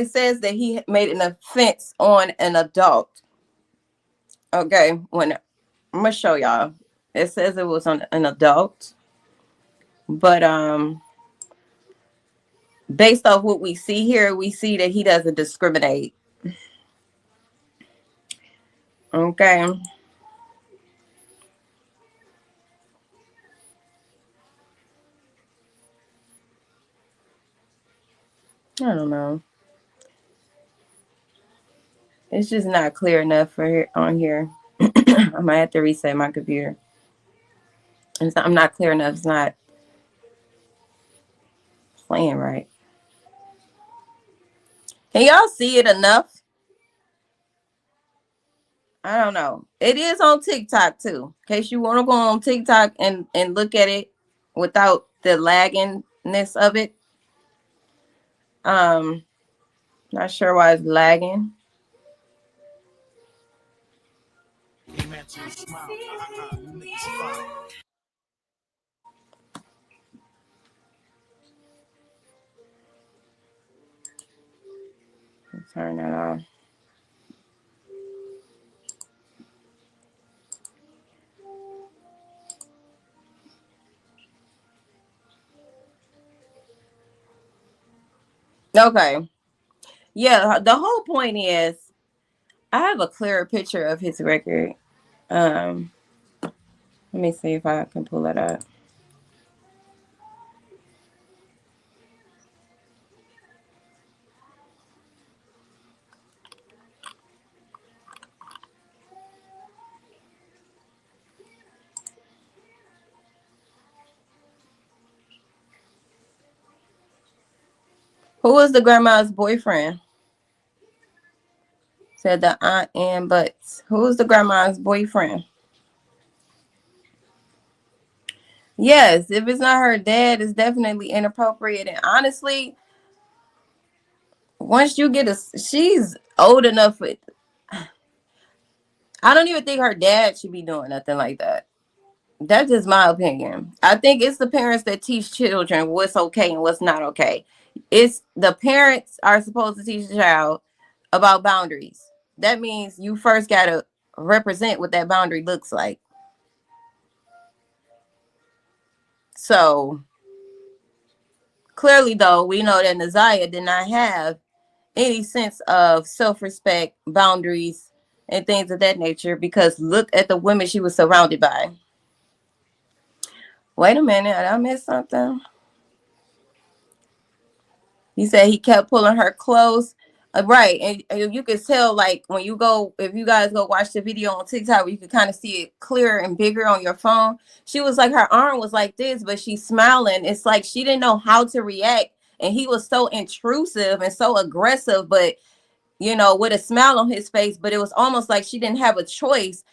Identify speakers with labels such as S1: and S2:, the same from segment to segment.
S1: it says that he made an offense on an adult. Okay, when I'm gonna show y'all, it says it was on an adult, but based off what we see here, we see that he doesn't discriminate. Okay. I don't know. It's just not clear enough for here, on here. I might have to reset my computer. I'm not clear enough. It's not playing right. Can y'all see it enough? I don't know. It is on TikTok too. In case you want to go on TikTok and look at it without the laggingness of it. Not sure why it's lagging. Turn that off. Okay. Yeah, the whole point is I have a clearer picture of his record. Let me see if I can pull it up. Who was the grandma's boyfriend? Said the aunt and Butts. Who was the grandma's boyfriend? Yes, if it's not her dad, it's definitely inappropriate. And honestly, once you get she's old enough. I don't even think her dad should be doing nothing like that. That's just my opinion. I think it's the parents that teach children what's okay and what's not okay. It's the parents are supposed to teach the child about boundaries. That means you first got to represent what that boundary looks like. So clearly, though, we know that Naziah did not have any sense of self-respect, boundaries, and things of that nature because look at the women she was surrounded by. Wait a minute, did I miss something? He said he kept pulling her close. Right. And you could tell, like, when you go, if you guys go watch the video on TikTok, where you could kind of see it clearer and bigger on your phone. She was like, her arm was like this, but she's smiling. It's like she didn't know how to react. And he was so intrusive and so aggressive, but, you know, with a smile on his face. But it was almost like she didn't have a choice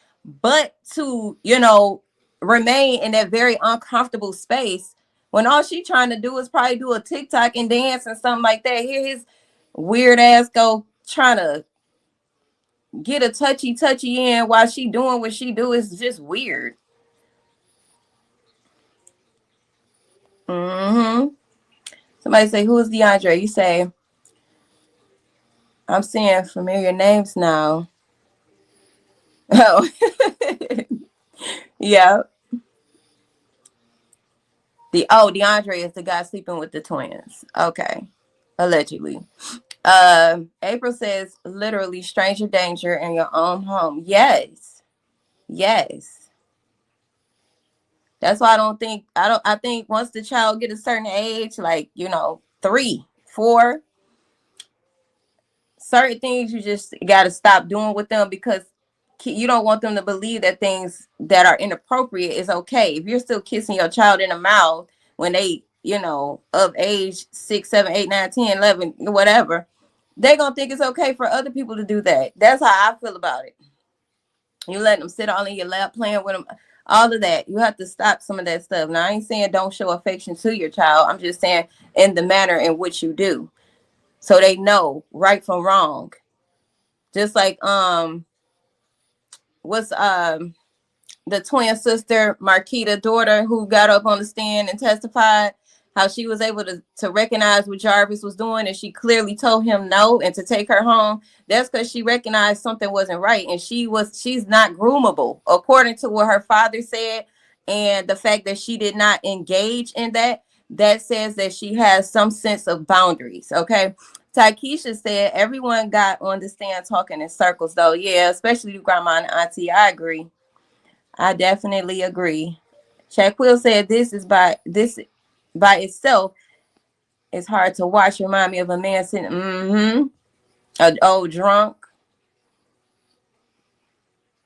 S1: but to, you know, remain in that very uncomfortable space when all she trying to do is probably do a TikTok and dance and something like that. Here his weird ass go trying to get a touchy in while she doing what she do is just weird. Mm-hmm. Somebody say, who is DeAndre? You say, I'm seeing familiar names now. Oh, yeah. DeAndre is the guy sleeping with the twins. Okay. Allegedly. April says literally stranger danger in your own home. Yes. Yes. That's why I think once the child get a certain age, like, you know, 3, 4, certain things you just gotta stop doing with them because you don't want them to believe that things that are inappropriate is okay. If you're still kissing your child in the mouth when they, you know, of age 6, 7, 8, 9, 10, 11, whatever, they're gonna think it's okay for other people to do that. That's how I feel about it. You let them sit all in your lap playing with them, all of that. You have to stop some of that stuff. Now I ain't saying don't show affection to your child. I'm just saying in the manner in which you do, so they know right from wrong. Just like what's the twin sister Marquita daughter who got up on the stand and testified how she was able to recognize what Jarvis was doing, and she clearly told him no and to take her home. That's because she recognized something wasn't right, and she's not groomable according to what her father said, and the fact that she did not engage in that says that she has some sense of boundaries. Okay. Takesha said everyone got on the stand talking in circles though. Yeah, especially you grandma and auntie. I agree. I definitely agree. Shaquille said this by itself is hard to watch. Remind me of a man sitting an old drunk.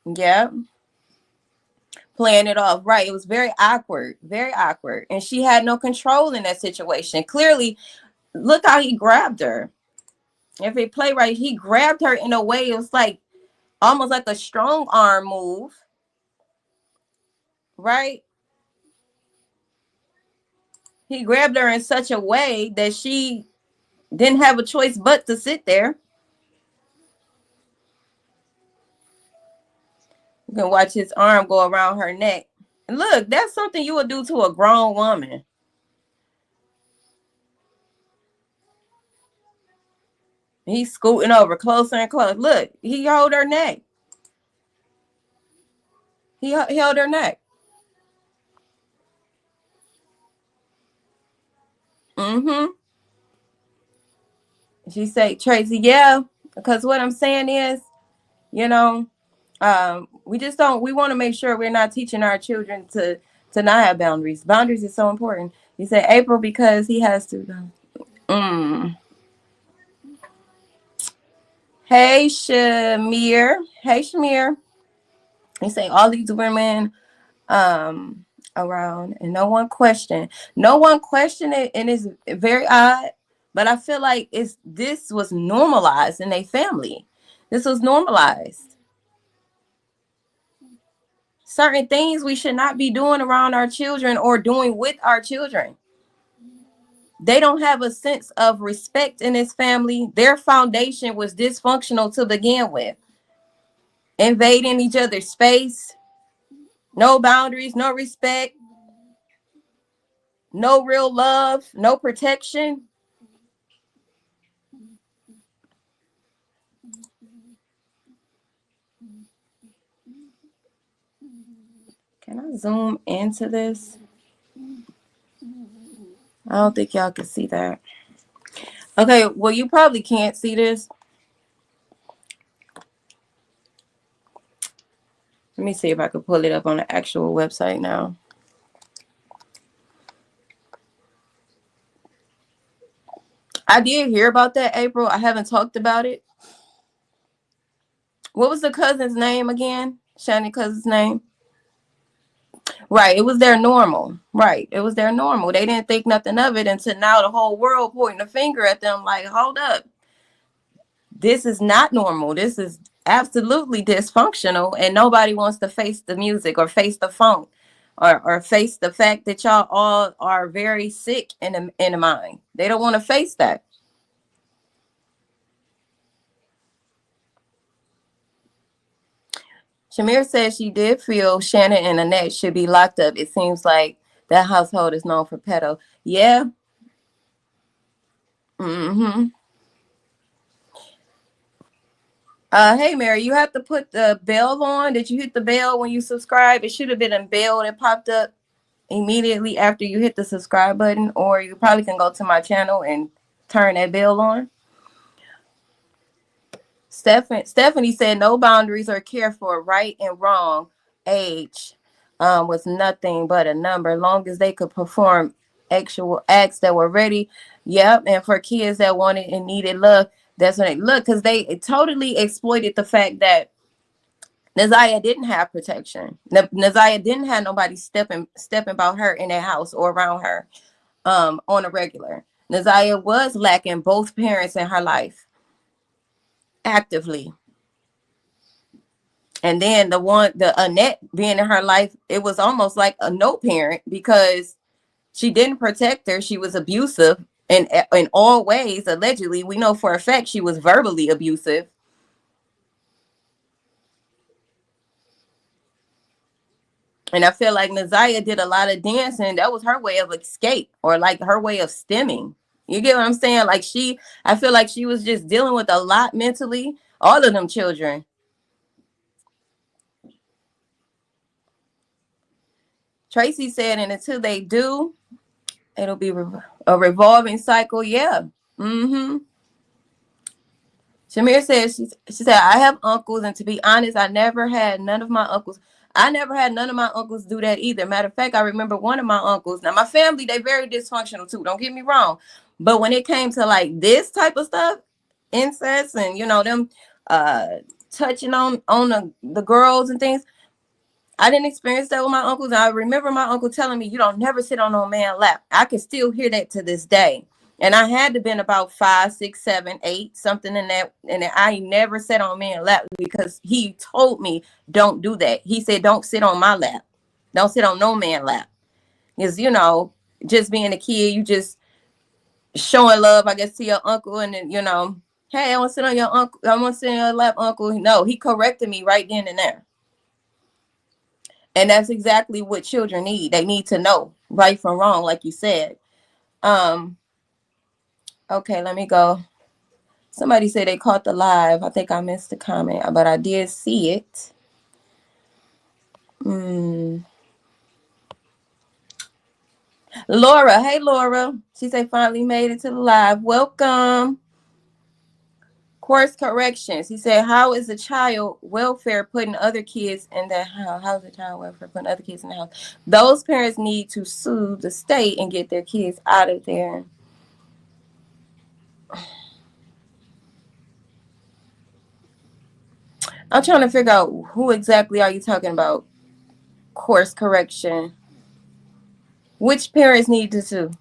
S1: Yeah. Playing it off. Right. It was very awkward. Very awkward. And she had no control in that situation. Clearly, look how he grabbed her. If he played right, he grabbed her in a way, it was like almost like a strong arm move. Right? He grabbed her in such a way that she didn't have a choice but to sit there. You can watch his arm go around her neck. And look, that's something you would do to a grown woman. He's scooting over closer and closer. Look, he held her neck. He held her neck. Mm-hmm. She said, Tracy, yeah, because what I'm saying is, you know, we just don't. We want to make sure we're not teaching our children to not have boundaries. Boundaries is so important. He said April because he has to. Hey Shamir. Hey Shamir. He say all these women around and no one questioned it, and it's very odd, but I feel like this was normalized in a family. This was normalized. Certain things we should not be doing around our children or doing with our children. They don't have a sense of respect in this family. Their foundation was dysfunctional to begin with. Invading each other's space, no boundaries, no respect, no real love, no protection. Can I zoom into this? I don't think y'all can see that. Okay, well, you probably can't see this. Let me see if I can pull it up on the actual website now. I did hear about that, April. I haven't talked about it. What was the cousin's name again? Shannon cousin's name? Right, it was their normal. Right, it was their normal. They didn't think nothing of it until now the whole world pointing a finger at them like, hold up. This is not normal. This is absolutely dysfunctional, and nobody wants to face the music or face the funk or face the fact that y'all all are very sick in the mind. They don't want to face that. Shamir says she did feel Shannon and Annette should be locked up. It seems like that household is known for pedo. Yeah. Mm-hmm. Hey Mary, you have to put the bell on. Did you hit the bell when you subscribe? It should have been a bell that popped up immediately after you hit the subscribe button, or you probably can go to my channel and turn that bell on. Stephanie said no boundaries or care for right and wrong. Age was nothing but a number, long as they could perform actual acts that were ready. Yep, and for kids that wanted and needed love, that's when they look, because they totally exploited the fact that Naziah didn't have protection. Naziah didn't have nobody stepping about her in their house or around her on a regular. Naziah was lacking both parents in her life actively. And then the Annette being in her life, it was almost like a no parent because she didn't protect her. She was abusive in all ways. Allegedly, we know for a fact she was verbally abusive. And I feel like Naziah did a lot of dancing. That was her way of escape, or like her way of stemming. You get what I'm saying? Like I feel like she was just dealing with a lot mentally. All of them children. Tracy said, and until they do, it'll be a revolving cycle. Yeah. Mm-hmm. Shamir says she said, I have uncles, and to be honest, I never had none of my uncles. I never had none of my uncles do that either. Matter of fact, I remember one of my uncles. Now my family, they very dysfunctional too. Don't get me wrong. But when it came to like this type of stuff, incest and them uh touching on the girls and things, I didn't experience that with my uncles. I remember my uncle telling me, you don't never sit on no man's lap. I can still hear that to this day. And I had to been about 5, 6, 7, 8, something in that. And I never sat on man's lap because he told me, don't do that. He said, don't sit on my lap. Don't sit on no man's lap. Because, just being a kid, you just showing love, I guess, to your uncle. And then, hey, I want to sit on your uncle. I want to sit on your lap, uncle. No, he corrected me right then and there. And that's exactly what children need. They need to know right from wrong, like you said. Okay, let me go. Somebody said they caught the live. I think I missed the comment, but I did see it. Laura, hey Laura. She said finally made it to the live. Welcome. Course corrections. He said, how is the child welfare putting other kids in the house? How is the child welfare putting other kids in the house? Those parents need to sue the state and get their kids out of there. I'm trying to figure out who exactly are you talking about? Course correction. Which parents need to sue?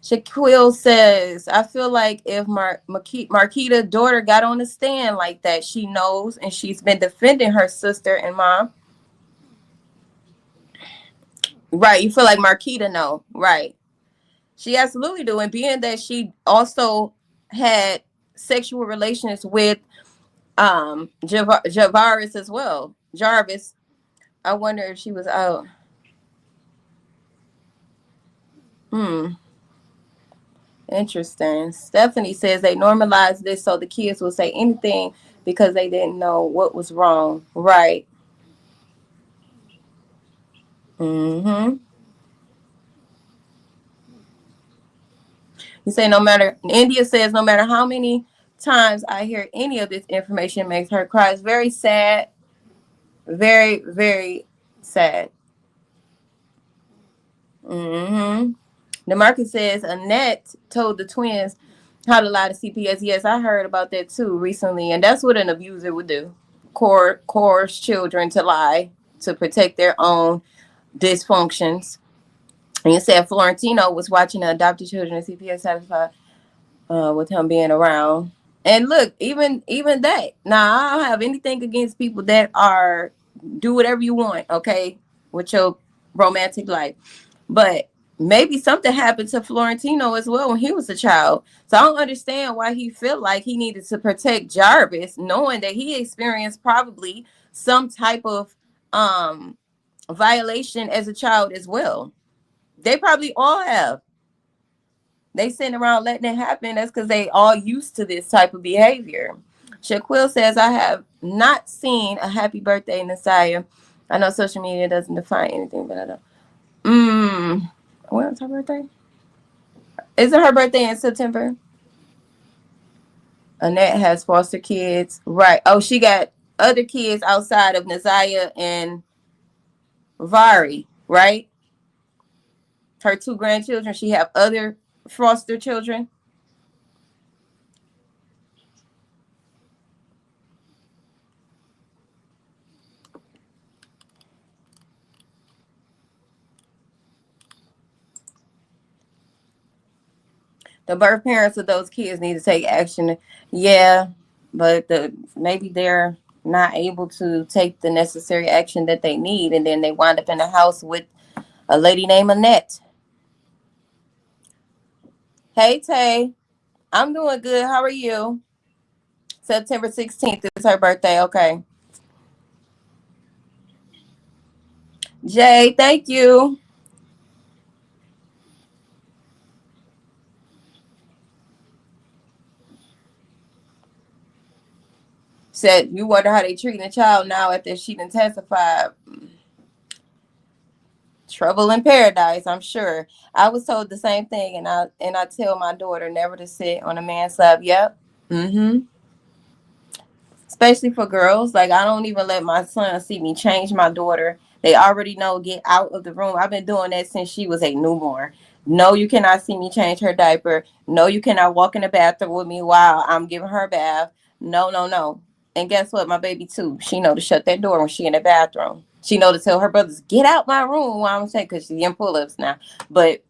S1: Shaquille says, I feel like if Marquita's daughter got on the stand like that, she knows and she's been defending her sister and mom. Right. You feel like Marquita know. Right. She absolutely do. And being that she also had sexual relations with Javaris as well. Jarvis. I wonder if she was out. Interesting. Stephanie says they normalized this so the kids will say anything because they didn't know what was wrong. Right. Mm-hmm. You say India says no matter how many times I hear any of this information makes her cry. It's very sad. Very, very sad. Mm-hmm. The market says Annette told the twins how to lie to CPS. Yes, I heard about that too recently. And that's what an abuser would do. Coerce children to lie to protect their own dysfunctions. And you said Florentino was watching the adopted children at CPS satisfied with him being around. And look, even that. Now, I don't have anything against people that are do whatever you want, okay, with your romantic life. But maybe something happened to Florentino as well when he was a child. So I don't understand why he felt like he needed to protect Jarvis, knowing that he experienced probably some type of violation as a child as well. They probably all have. They sitting around letting it happen. That's because they all used to this type of behavior. Shaquille says, I have not seen a happy birthday in Messiah. I know social media doesn't define anything, but I don't. When's her birthday? Isn't her birthday in September? Annette has foster kids. Right. Oh, she got other kids outside of Naziah and Vari, right? Her 2 grandchildren. She have other foster children. The birth parents of those kids need to take action. Yeah, but maybe they're not able to take the necessary action that they need, and then they wind up in a house with a lady named Annette. Hey Tay, I'm doing good. How are you? September 16th is her birthday. Okay. Jay, thank you. Said you wonder how they treating a child now after she done testified. Trouble in paradise, I'm sure. I was told the same thing, and I tell my daughter never to sit on a man's lap. Yep. Mm-hmm. Especially for girls. Like, I don't even let my son see me change my daughter. They already know, get out of the room. I've been doing that since she was a newborn. No, you cannot see me change her diaper. No, you cannot walk in the bathroom with me while I'm giving her a bath. No, no, no. And guess what? My baby too. She know to shut that door when she in the bathroom. She know to tell her brothers, get out my room while I'm saying, because she's in pull-ups now. But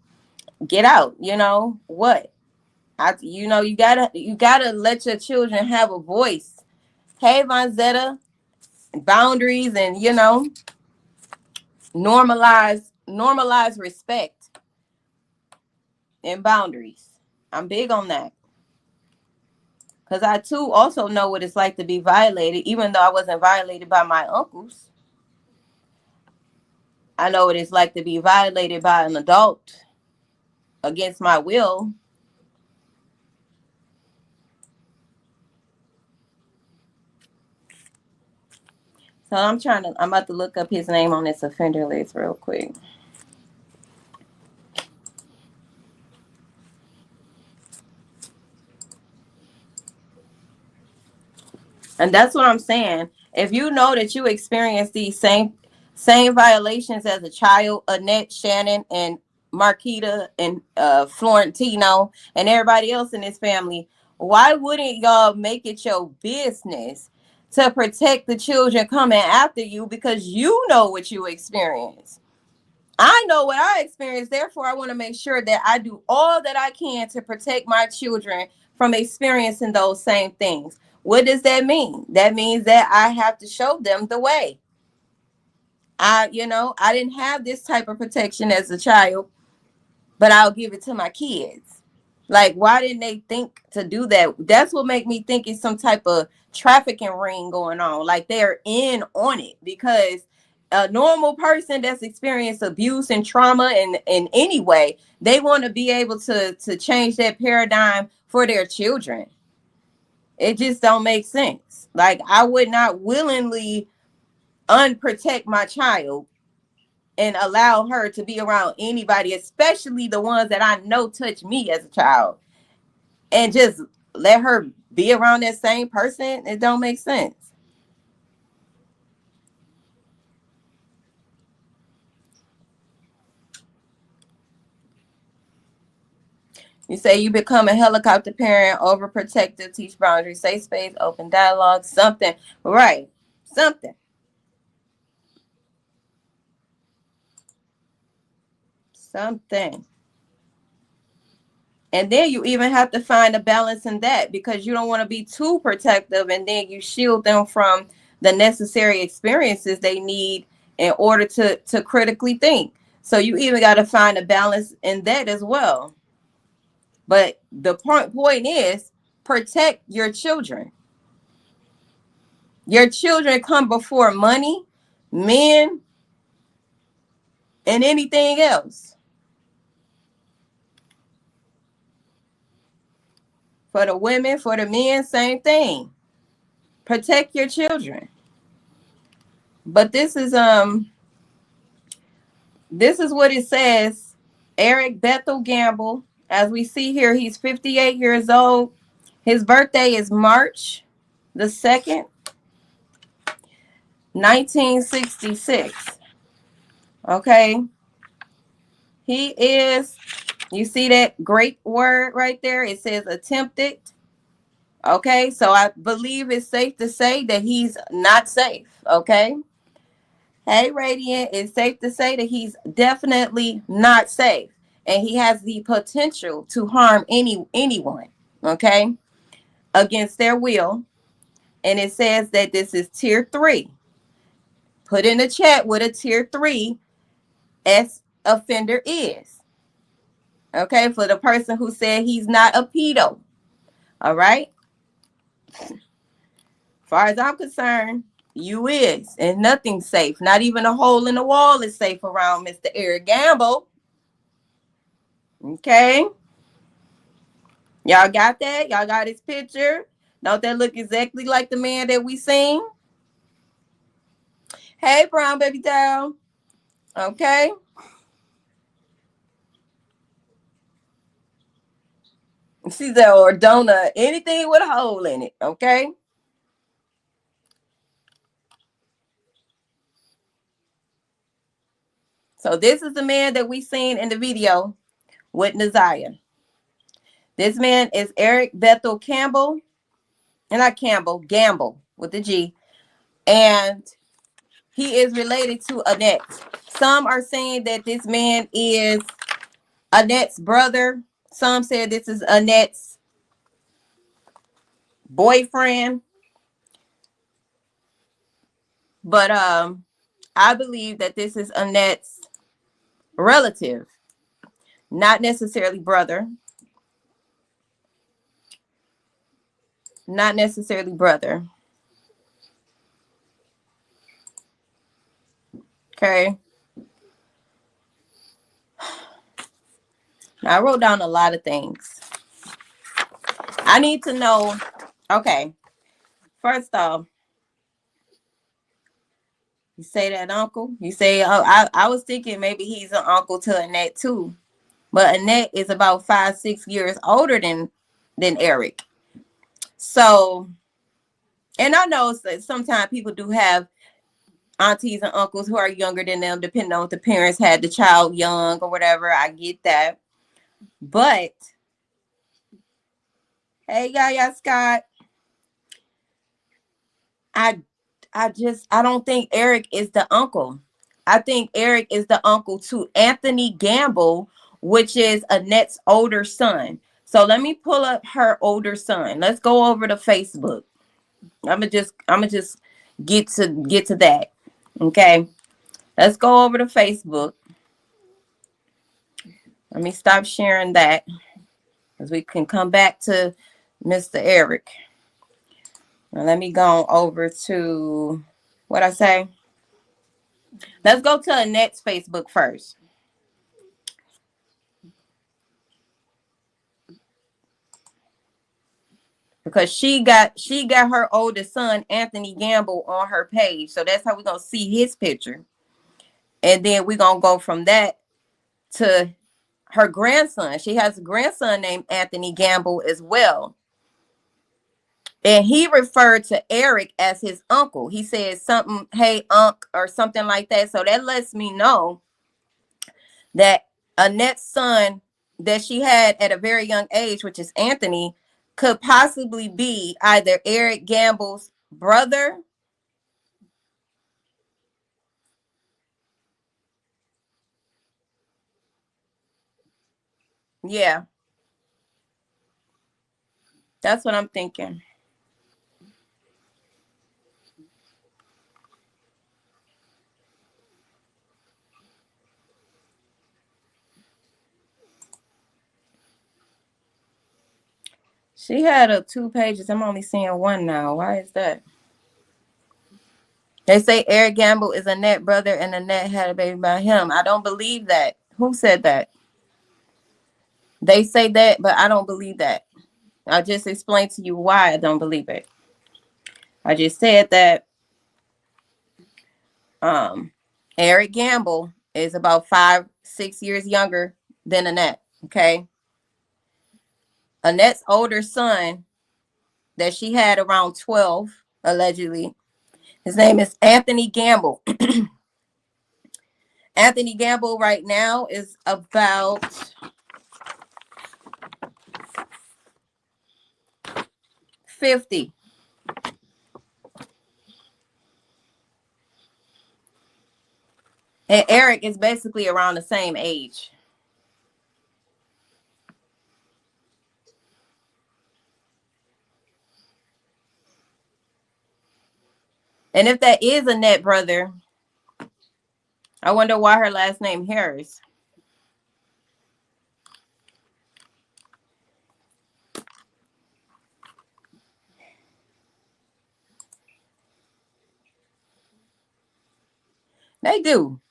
S1: get out, what? You gotta let your children have a voice. Hey, Vonzetta, boundaries, and normalize respect and boundaries. I'm big on that because I too also know what it's like to be violated. Even though I wasn't violated by my uncles, I know what it's like to be violated by an adult against my will. So I'm about to look up his name on this offender list real quick. And that's what I'm saying. If you know that you experienced these same violations as a child, Annette, Shannon, and Marquita, and Florentino, and everybody else in this family, why wouldn't y'all make it your business to protect the children coming after you, because you know what you experienced? I know what I experienced. Therefore, I want to make sure that I do all that I can to protect my children from experiencing those same things. What does that mean? That means that I have to show them the way. I didn't have this type of protection as a child, but I'll give it to my kids. Like, why didn't they think to do that? That's what make me think it's some type of trafficking ring going on. Like, they're in on it, because a normal person that's experienced abuse and trauma in any way, they want to be able to change that paradigm for their children. It just don't make sense. Like, I would not willingly unprotect my child and allow her to be around anybody, especially the ones that I know touched me as a child, and just let her be around that same person. It don't make sense. You say you become a helicopter parent, overprotective, teach boundaries, safe space, open dialogue, something. Right. Something. Something. And then you even have to find a balance in that, because you don't want to be too protective and then you shield them from the necessary experiences they need in order to critically think. So you even got to find a balance in that as well. But the point is, protect your children. Your children come before money, men, and anything else. For the women, for the men, same thing. Protect your children. But this is what it says. Eric Bethel Gamble, as we see here, he's 58 years old. His birthday is March the 2nd, 1966. Okay. He is, you see that great word right there? It says attempted. Okay. So I believe it's safe to say that he's not safe. Okay. Hey, Radiant, it's safe to say that he's definitely not safe, and he has the potential to harm anyone, okay, against their will. And it says that this is tier 3. Put in the chat what a tier 3 S offender is, okay, for the person who said he's not a pedo. All right. As far as I'm concerned, You is. And nothing's safe. Not even a hole in the wall is safe around Mr. Eric Gamble. Okay. Y'all got that? Y'all got his picture? Don't that look exactly like the man that we seen? Hey, brown baby doll. Okay. She said, or donut, anything with a hole in it. Okay. So this is the man that we seen in the video with Naziah. This man is Eric Bethel Campbell, and not Campbell, Gamble with the G. And he is related to Annette. Some are saying that this man is Annette's brother. Some said this is Annette's boyfriend. But I believe that this is Annette's relative, not necessarily brother. Not necessarily brother. Okay. Now, I wrote down a lot of things. I need to know. Okay. First off, you say that uncle. You say, oh, I was thinking maybe he's an uncle to Annette too. But Annette is about 5-6 years older than Eric. So, and I know that sometimes people do have aunties and uncles who are younger than them, depending on if the parents had the child young or whatever. I get that. But hey, y'all, Scott. I I don't think Eric is the uncle. I think Eric is the uncle to Anthony Gamble, which is Annette's older son. So let me pull up her older son. Let's go over to Facebook. I'm gonna just get to that. Okay. Let's go over to Facebook. Let me stop sharing that as we can come back to Mr. Eric. Now let me go over to what I say. Let's go to Annette's Facebook first. Because she got her oldest son, Anthony Gamble, on her page. So that's how we're gonna see his picture. And then we're gonna go from that to her grandson. She has a grandson named Anthony Gamble as well. And he referred to Eric as his uncle. He said something, hey, unc, or something like that. So that lets me know that Annette's son that she had at a very young age, which is Anthony, could possibly be either Eric Gamble's brother. Yeah, that's what I'm thinking. She had 2 pages. I'm only seeing one now. Why is that? They say Eric Gamble is Annette's brother and Annette had a baby by him. I don't believe that. Who said that? They say that, but I don't believe that. I just explained to you why I don't believe it. I just said that um, Eric Gamble is about 5-6 years younger than Annette. Okay. Annette's older son that she had around 12, allegedly. His name is Anthony Gamble. Anthony Gamble right now is about 50. And Eric is basically around the same age. And if that is Annette brother, I wonder why her last name Harris. They do.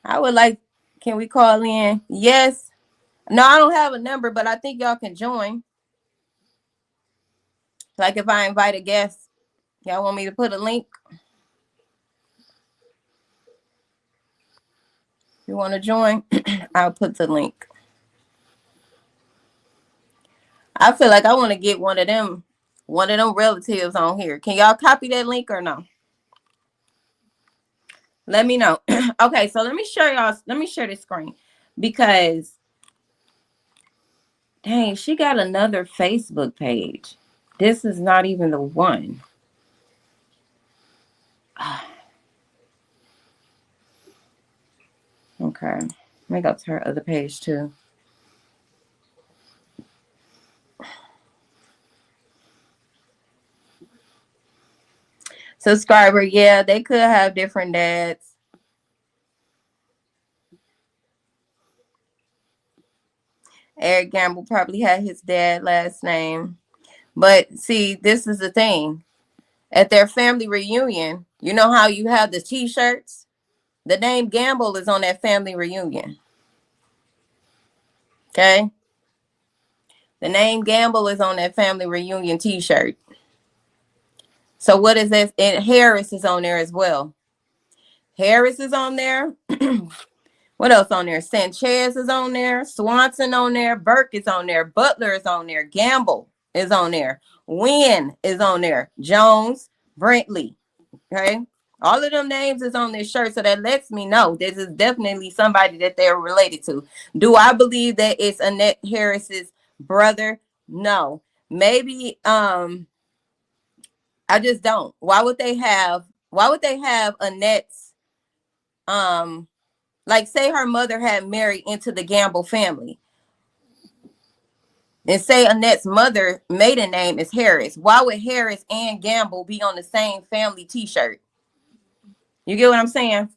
S1: I would like, can we call in? Yes. No, I don't have a number, but I think y'all can join. Like if I invite a guest, y'all want me to put a link? If you want to join, I'll put the link. I feel like I want to get one of them relatives on here. Can y'all copy that link or no? Let me know. Okay, so let me share this screen because dang, she got another Facebook page. This is not even the one. Okay. Let me go to her other page too. Subscriber, yeah, they could have different dads. Eric Gamble probably had his dad last name. But see, this is the thing. At their family reunion, you know how you have the t-shirts? The name Gamble is on that family reunion. Okay? The name Gamble is on that family reunion t-shirt. So what is this? And Harris is on there as well. Harris is on there. What else on there? Sanchez is on there. Swanson on there. Burke is on there. Butler is on there. Gamble is on there. Wynn is on there. Jones, Brentley. Okay. All of them names is on this shirt. So that lets me know this is definitely somebody that they're related to. Do I believe that it's Annette Harris's brother? No. Maybe I just don't. Why would they have Annette's like say her mother had married into the Gamble family? And say Annette's mother maiden name is Harris. Why would Harris and Gamble be on the same family t-shirt? You get what I'm saying?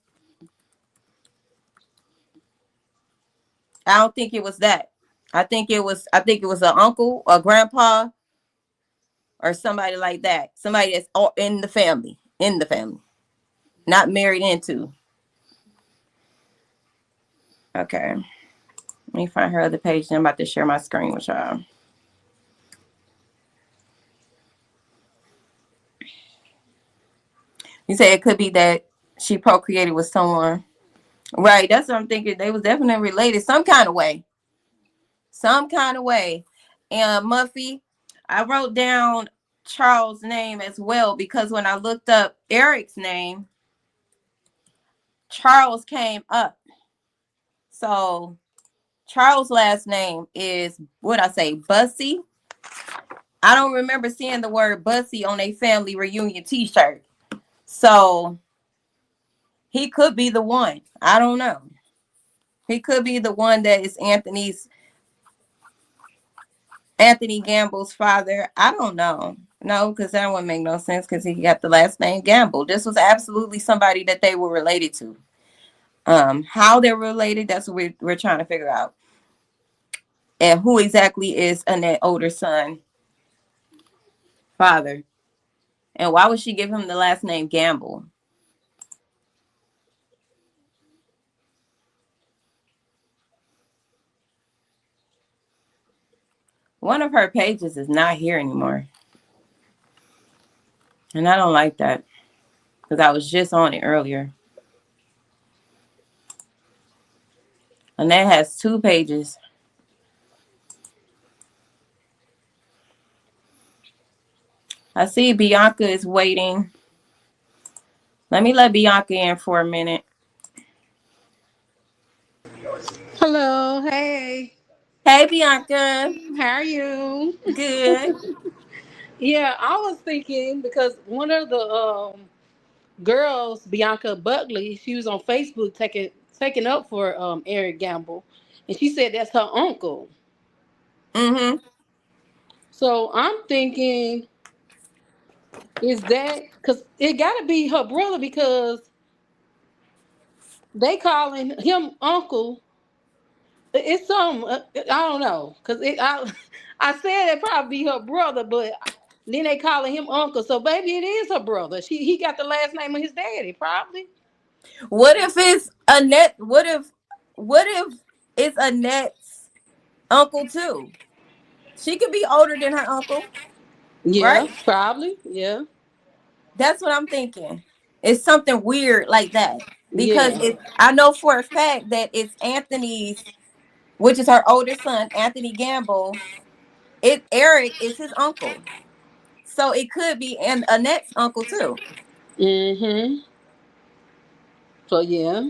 S1: I don't think it was that. I think it was an uncle or grandpa or somebody like that. Somebody that's in the family. Not married into. Okay. Let me find her other page. I'm about to share my screen with y'all. You say it could be that she procreated with someone. Right. That's what I'm thinking. They was definitely related some kind of way. And Muffy, I wrote down Charles' name as well because when I looked up Eric's name, Charles came up. So Charles' last name is what I say, Bussy. I don't remember seeing the word Bussy on a family reunion t-shirt. So he could be the one. I don't know. He could be the one that is Anthony Gamble's father. I don't know. No, because that wouldn't make no sense because he got the last name Gamble. This was absolutely somebody that they were related to. How they're related, that's what we're trying to figure out. And who exactly is Annette's older son father? And why would she give him the last name Gamble? One of her pages is not here anymore. And I don't like that because I was just on it earlier. Annette has 2 pages. I see Bianca is waiting. Let me let Bianca in for a minute.
S2: Hello, hey.
S1: Hey, Bianca.
S2: How are you?
S1: Good.
S2: Yeah, I was thinking because one of the girls, Bianca Buckley, she was on Facebook taking up for Eric Gamble, and she said that's her uncle.
S1: Mm-hmm.
S2: So I'm thinking, is that because it got to be her brother because they calling him uncle. It's some I don't know because I said it probably be her brother, but then they calling him uncle. So baby, it is her brother. He got the last name of his daddy, probably.
S1: What if it's Annette? What if it's Annette's uncle too? She could be older than her uncle,
S2: Yeah,
S1: right?
S2: probably. Yeah.
S1: That's what I'm thinking. It's something weird like that because
S2: Yeah.
S1: I know for a fact that it's Anthony's, which is her oldest son, Anthony Gamble. Eric is his uncle, so it could be and Annette's uncle too.
S2: Mm-hmm. So yeah.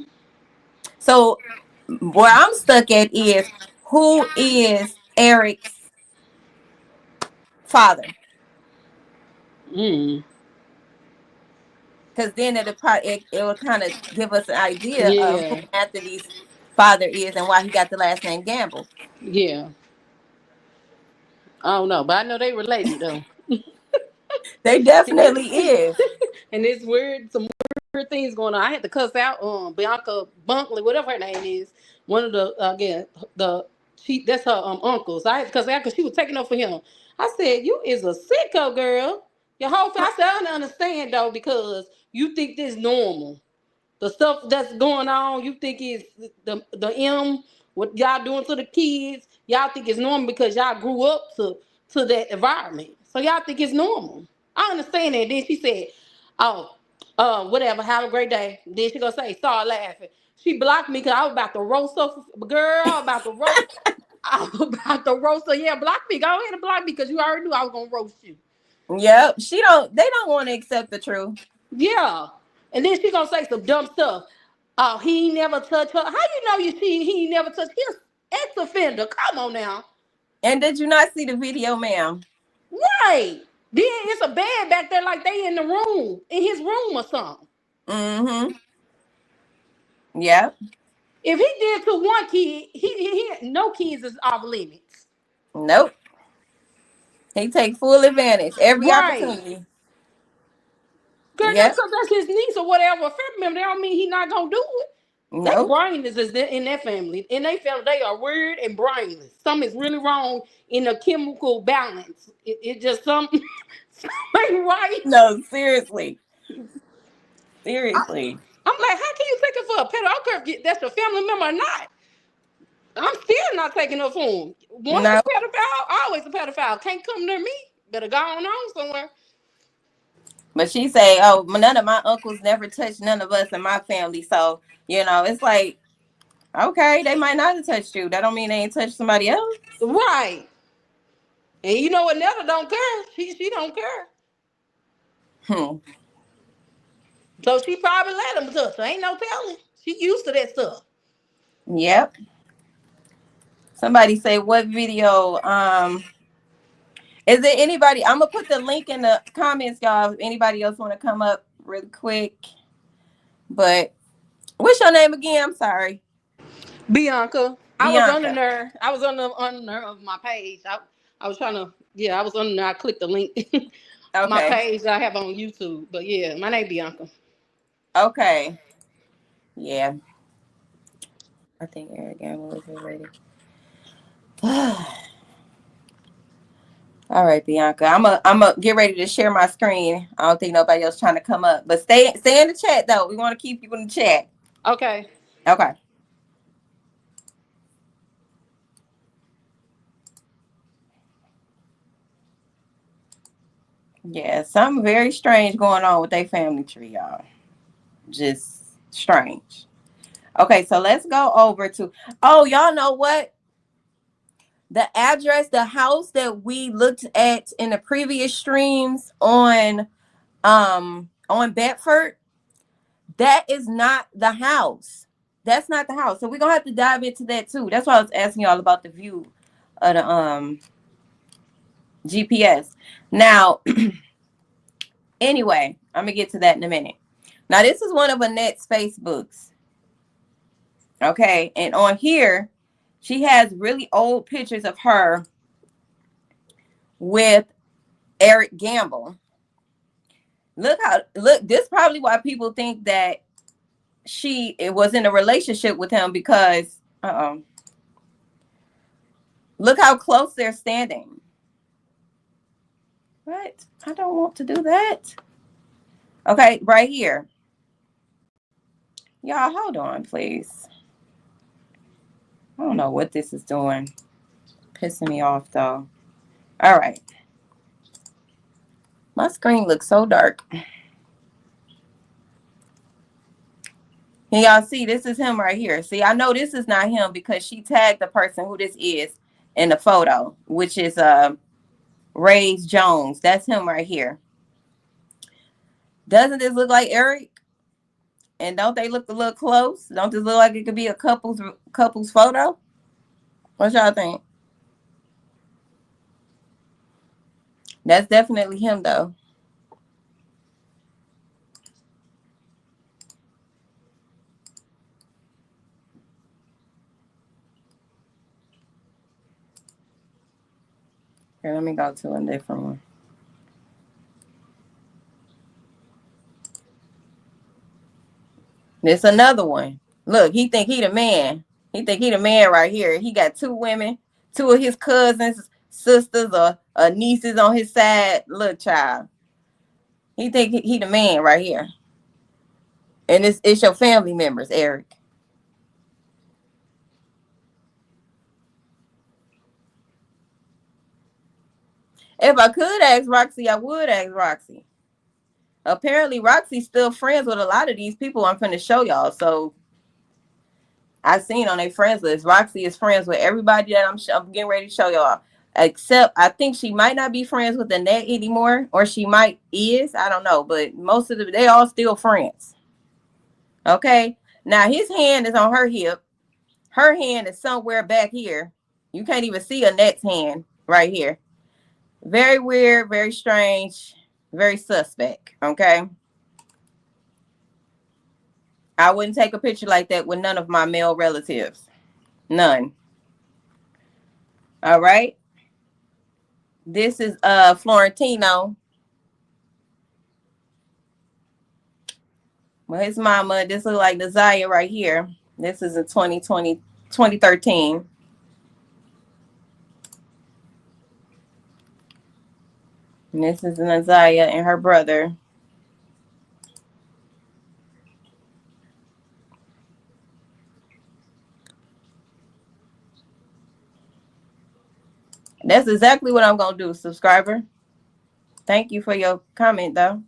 S1: So where I'm stuck at is who is Eric's father?
S2: Mm.
S1: Because then it will kind of give us an idea of who
S2: Yeah.
S1: Anthony's father is and why he got the last name Gamble.
S2: Yeah. I don't know, but I know they related though.
S1: They definitely is.
S2: And it's weird. Some weird things going on. I had to cuss out Bianca Bunkley, whatever her name is. One of the again the she that's her uncle. So I had to cuss out because she was taking up for him. I said, "You is a sicko girl. Your whole I said I don't understand though because you think this normal. The stuff that's going on, you think is the what y'all doing to the kids. Y'all think it's normal because y'all grew up to that environment. So y'all think it's normal. I understand that. Then she said, "Oh, whatever. Have a great day." Then she gonna say, "Start laughing." She blocked me because I was about to roast her. Girl, I was about to roast. I was about to roast her. Yeah, block me. Go ahead and block me because you already knew I was gonna roast you.
S1: Yep. They don't want to accept the truth.
S2: Yeah. And then she gonna say some dumb stuff. Oh, he ain't never touched her. How you know you see he ain't never touched his ex-offender? Come on now.
S1: And did you not see the video, ma'am?
S2: Right. Then it's a bed back there like they in the room, in his room or something.
S1: Mm-hmm. Yep.
S2: If he did to one kid, he no kids is off limits.
S1: Nope. He take full advantage every
S2: Right.
S1: opportunity.
S2: Girl, just
S1: Yep.
S2: because that's his niece or whatever, a family member, that don't mean he not gonna do it. They
S1: Nope.
S2: brainless is in that family. In their family, they are weird and brainless. Something is really wrong in the chemical balance. It just something, something ain't right.
S1: No, seriously.
S2: I,
S1: Seriously.
S2: I'm like, how can you take it for a pedo? I don't care if that's a family member or not. I'm still not taking up for him. Once
S1: No.
S2: a pedophile, always a pedophile. Can't come near me. Better go on somewhere.
S1: But she say, "Oh, none of my uncles never touched none of us in my family." So it's like, okay, they might not have touched you. That don't mean they ain't touched somebody else.
S2: Right. And you know what? Netta don't care. She don't care.
S1: Hmm.
S2: So she probably let him touch her. Ain't no telling. She used to that stuff.
S1: Yep. Somebody say what video? Is it anybody? I'm gonna put the link in the comments, y'all. If anybody else want to come up really quick, but what's your name again? I'm sorry,
S2: Bianca. I was under
S1: Bianca.
S2: there. I was under there of my page. I was trying to, yeah, I was under there. I clicked the link. My
S1: Okay.
S2: page that I have on YouTube. But yeah, my name Bianca.
S1: Okay. Yeah. I think Eric Gamble was ready. All right, Bianca. I'm a get ready to share my screen. I don't think nobody else trying to come up, but stay in the chat though. We want to keep you in the chat.
S2: Okay.
S1: Okay. Yeah, something very strange going on with their family tree, y'all. Just strange. Okay, so let's go over to. Oh, y'all know what? The address, the house that we looked at in the previous streams on Bedford, that is not the house. That's not the house. So we're gonna have to dive into that too. That's why I was asking y'all about the view of the GPS. Now, anyway, I'm gonna get to that in a minute. Now, this is one of Annette's Facebooks. Okay, and on here, she has really old pictures of her with Eric Gamble. Look, this is probably why people think that it was in a relationship with him because look how close they're standing. What? I don't want to do that. Okay, right here. Y'all, hold on, please. I don't know what this is doing. Pissing me off, though. All right. My screen looks so dark. Can y'all see? This is him right here. See, I know this is not him because she tagged the person who this is in the photo, which is Ray Jones. That's him right here. Doesn't this look like Eric? And don't they look a little close? Don't this look like it could be a couple's photo? What y'all think? That's definitely him, though. Here, let me go to a different one. This another one. Look, he think he the man. He think he the man right here. He got two women, two of his cousins, sisters, or nieces on his side. Little child. He think he the man right here. And it's your family members, Eric. If I could ask Roxy, I would ask Roxy. Apparently, Roxy's still friends with a lot of these people I'm finna show y'all. So I seen on their friends list, Roxy is friends with everybody that I'm getting ready to show y'all. Except I think she might not be friends with Annette anymore, or she might is. I don't know, but most of them they all still friends. Okay. Now his hand is on her hip. Her hand is somewhere back here. You can't even see Annette's hand right here. Very weird, very strange, very suspect. Okay. I wouldn't take a picture like that with none of my male relatives. None. All right. This is Florentino. Well, his mama, this look like Nazaya right here. This is in 2020, 2013. And this is Nazaya and her brother. That's exactly what I'm going to do, subscriber. Thank you for your comment, though.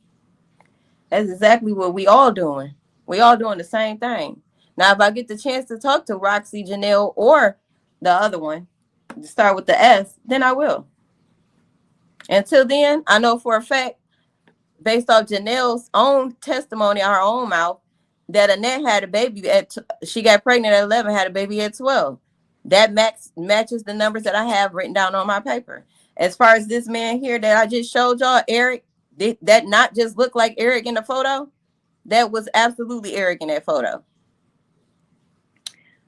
S1: That's exactly what we all doing. We all doing the same thing. Now, if I get the chance to talk to Roxy, Janelle, or the other one, to start with the S, then I will. Until then, I know for a fact, based off Janelle's own testimony on her own mouth, that Annette had a baby she got pregnant at 11, had a baby at 12. That matches the numbers that I have written down on my paper. As far as this man here that I just showed y'all, Eric, did that not just look like Eric in the photo? That was absolutely Eric in that photo.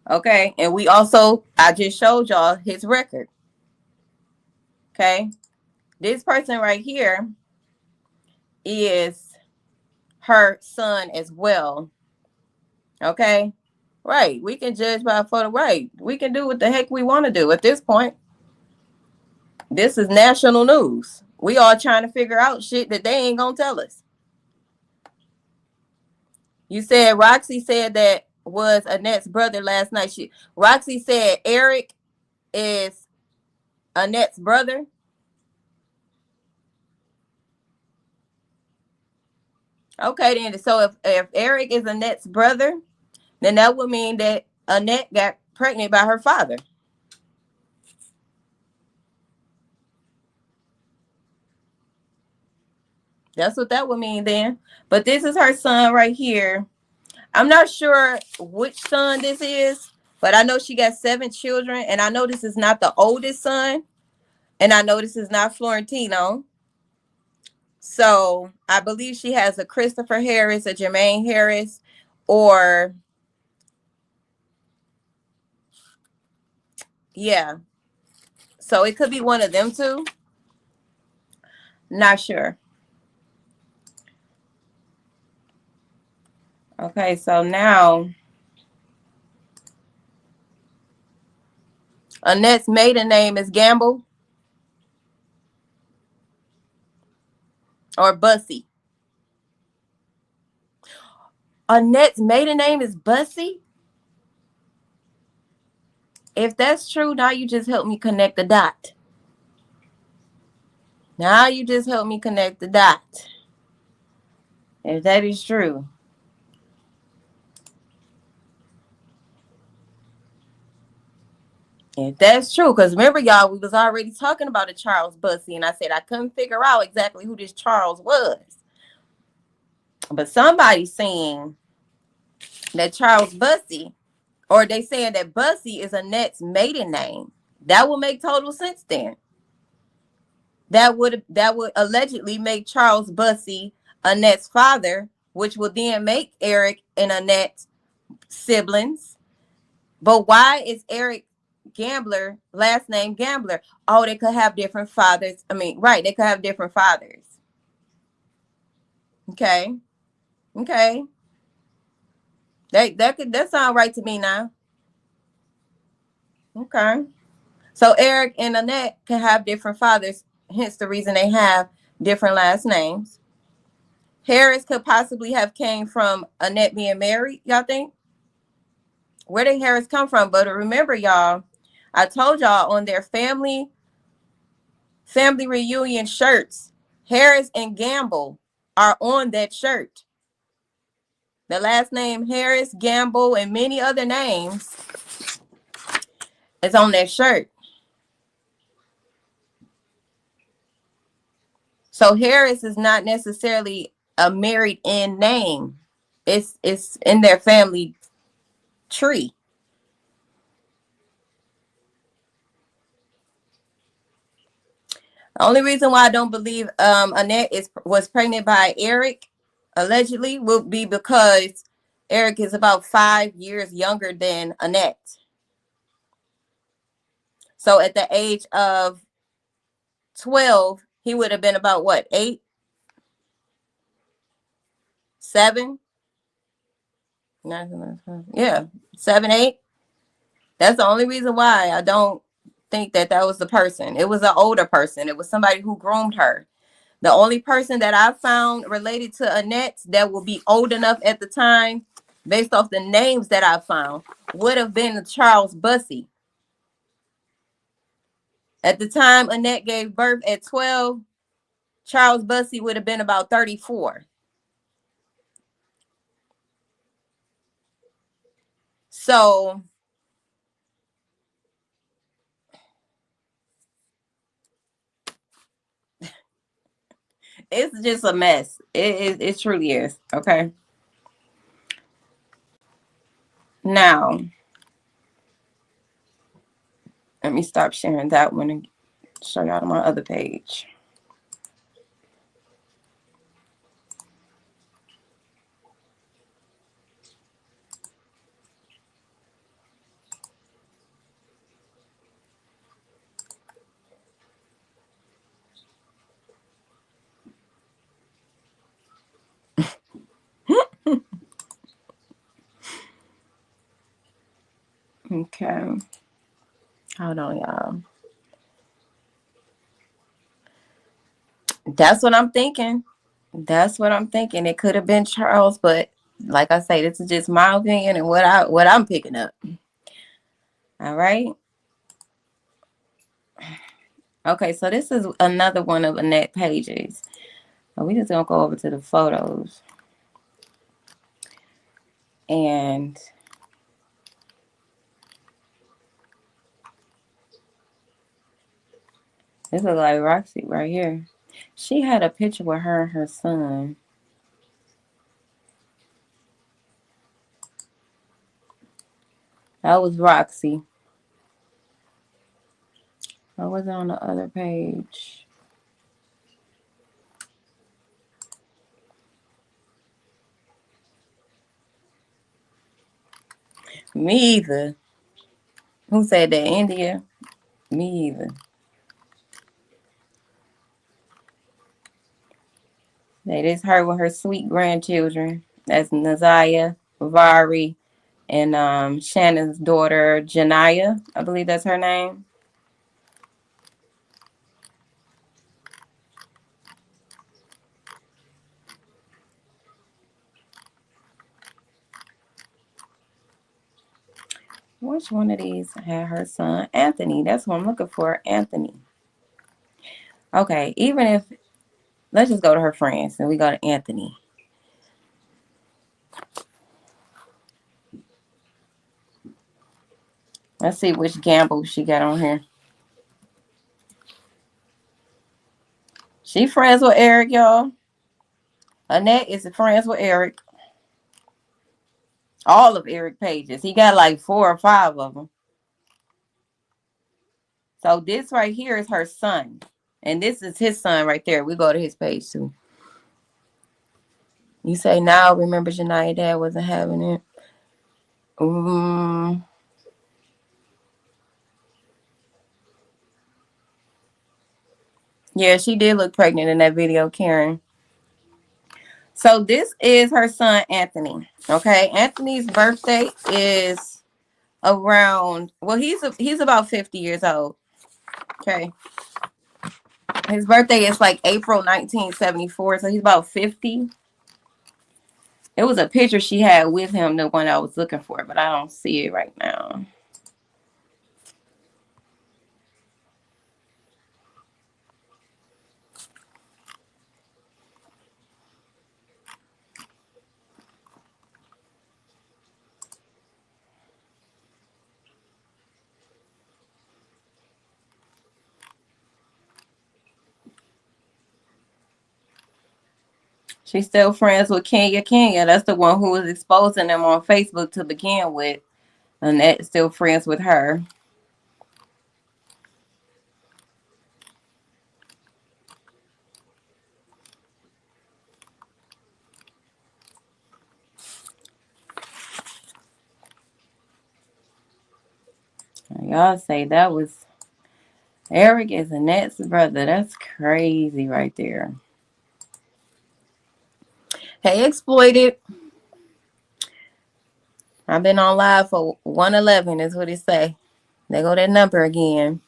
S1: Okay. And I just showed y'all his record. Okay. This person right here is her son as well. Okay. Right. We can judge by a photo. Right. We can do what the heck we want to do at this point. This is national news. We all trying to figure out shit that they ain't going to tell us. You said Roxy said that was Annette's brother last night. Roxy said Eric is Annette's brother. Okay, then. So if Eric is Annette's brother, then that would mean that Annette got pregnant by her father. That's what that would mean then. But this is her son right here. I'm not sure which son this is, but I know she got 7 children, and I know this is not the oldest son, and I know this is not Florentino. So I believe she has a Christopher Harris, a Jermaine Harris, or yeah. So it could be one of them two. Not sure. Okay, so now Annette's maiden name is Gamble or Bussy. Annette's maiden name is Bussy? If that's true, now you just helped me connect the dot. Now you just helped me connect the dot. If that is true. If that's true, because remember, y'all, we was already talking about a Charles Bussy, and I said I couldn't figure out exactly who this Charles was. But somebody's saying that Charles Bussy, or they saying that Bussy is Annette's maiden name. That would make total sense then. That would allegedly make Charles Bussy Annette's father, which would then make Eric and Annette siblings. But why is Eric Gambler last name Gambler? Oh, they could have different fathers. I mean, right, they could have different fathers. Okay. Okay. That sound right to me now. Okay. So Eric and Annette can have different fathers, hence the reason they have different last names. Harris could possibly have came from Annette being married, y'all think? Where did Harris come from? But remember, y'all, I told y'all on their family reunion shirts, Harris and Gamble are on that shirt. The last name Harris, Gamble, and many other names is on that shirt. So Harris is not necessarily a married in name. It's in their family tree. The only reason why I don't believe Annette was pregnant by Eric, allegedly, would be because Eric is about 5 years younger than Annette. So at the age of 12, he would have been about what, 8, 7? Yeah, 7, 8. That's the only reason why I don't think that was the person. It was an older person. It was somebody who groomed her. The only person that I found related to Annette that will be old enough at the time, based off the names that I found, would have been Charles Bussy. At the time Annette gave birth at 12, Charles Bussy would have been about 34. So it's just a mess. It truly is. Okay. Now, let me stop sharing that one and show y'all my other page. Okay. Hold on, y'all. That's what I'm thinking. That's what I'm thinking. It could have been Charles, but like I say, this is just my opinion and what I'm picking up. All right. Okay, so this is another one of Annette pages. So we just gonna go over to the photos. And this looks like Roxy right here. She had a picture with her and her son. That was Roxy. What was on the other page? Me either. Who said that? India? Me either. That is her with her sweet grandchildren. That's Naziah, Vari, and Shannon's daughter, Janiyah. I believe that's her name. Which one of these had her son? Anthony. That's what I'm looking for. Anthony. Okay, even if, let's just go to her friends and we go to Anthony. Let's see which gamble she got on here. She friends with Eric, y'all. Annette is friends with Eric. All of Eric pages. He got like 4 or 5 of them. So this right here is her son. And this is his son right there. We go to his page too. You say now, remember Janiyah dad wasn't having it. Yeah, she did look pregnant in that video, Karen. So this is her son, Anthony. Okay, Anthony's birthday is around, well, he's about 50 years old. Okay. His birthday is like April 1974, so he's about 50. It was a picture she had with him, the one I was looking for, but I don't see it right now. She's still friends with Kenya. That's the one who was exposing them on Facebook to begin with. And that's still friends with her. Y'all say that was Eric is Annette's brother. That's crazy right there. Hey, Exploited. I've been on live for 111 is what it say. There go that number again.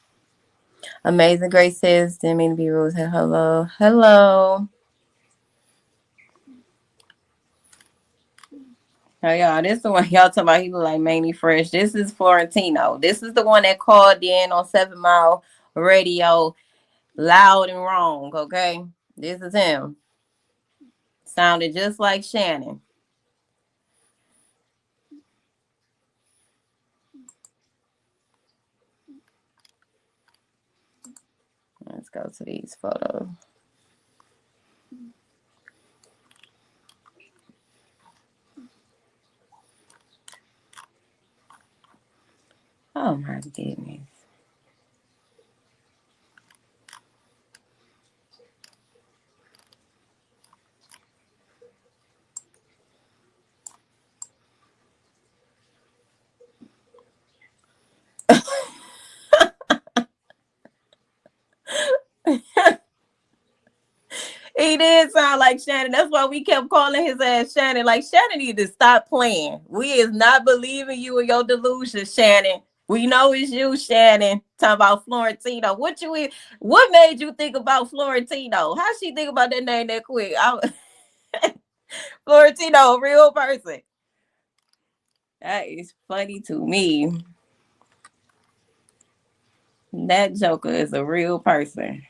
S1: Amazing Grace says, didn't mean to be rude. Hello. Hello. Oh, y'all, this is the one y'all talking about. He look like Manny Fresh. This is Florentino. This is the one that called in on 7 Mile Radio loud and wrong, okay? This is him. Sounded just like Shannon. Let's go to these photos. Oh my goodness. He did sound like Shannon. That's why we kept calling his ass Shannon. Like, Shannon need to stop playing. We is not believing you and your delusion, Shannon. We know it's you, Shannon. Talking about Florentino. What made you think about Florentino? How she think about that name that quick? Florentino, a real person. That is funny to me. That Joker is a real person.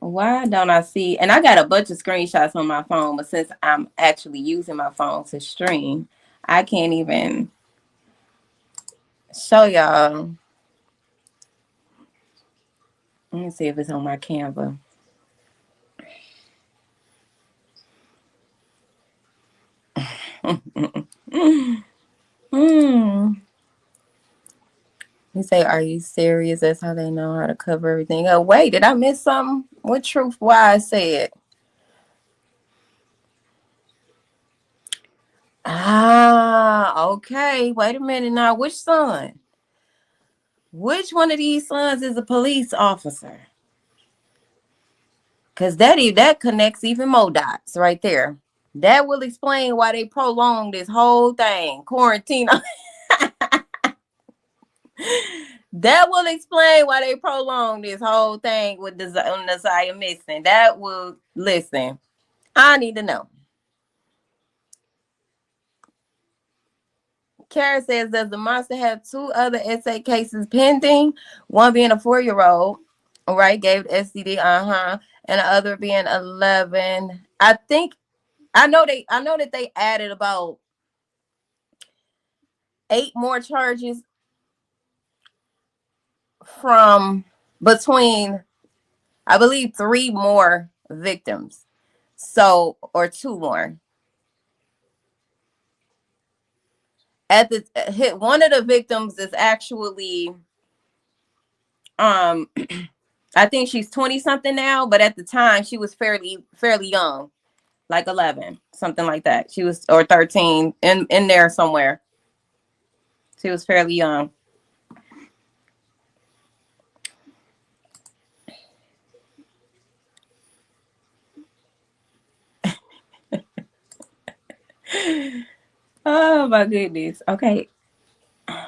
S1: Why don't I see? And I got a bunch of screenshots on my phone, but since I'm actually using my phone to stream, I can't even show y'all. Let me see if it's on my Canva. You say, are you serious? That's how they know how to cover everything. Oh, wait, did I miss something? What truth? Why I said? Ah, okay. Wait a minute now. Which son? Which one of these sons is a police officer? Because that connects even more dots right there. That will explain why they prolonged this whole thing. Quarantine. That will explain why they prolonged this whole thing with Nasiah missing. That will, listen. I need to know. Kara says, does the monster have two other SA cases pending? One being a 4-year-old, right? Gave STD, and the other being 11. I think I know that they added about 8 more charges from between, I believe, 3 more victims. So, or 2 more. At the hit, one of the victims is actually um I think she's 20 something now, but at the time she was fairly young, like 11, something like that. She was, or 13, in there somewhere. She was fairly young. Oh my goodness. Okay. I'm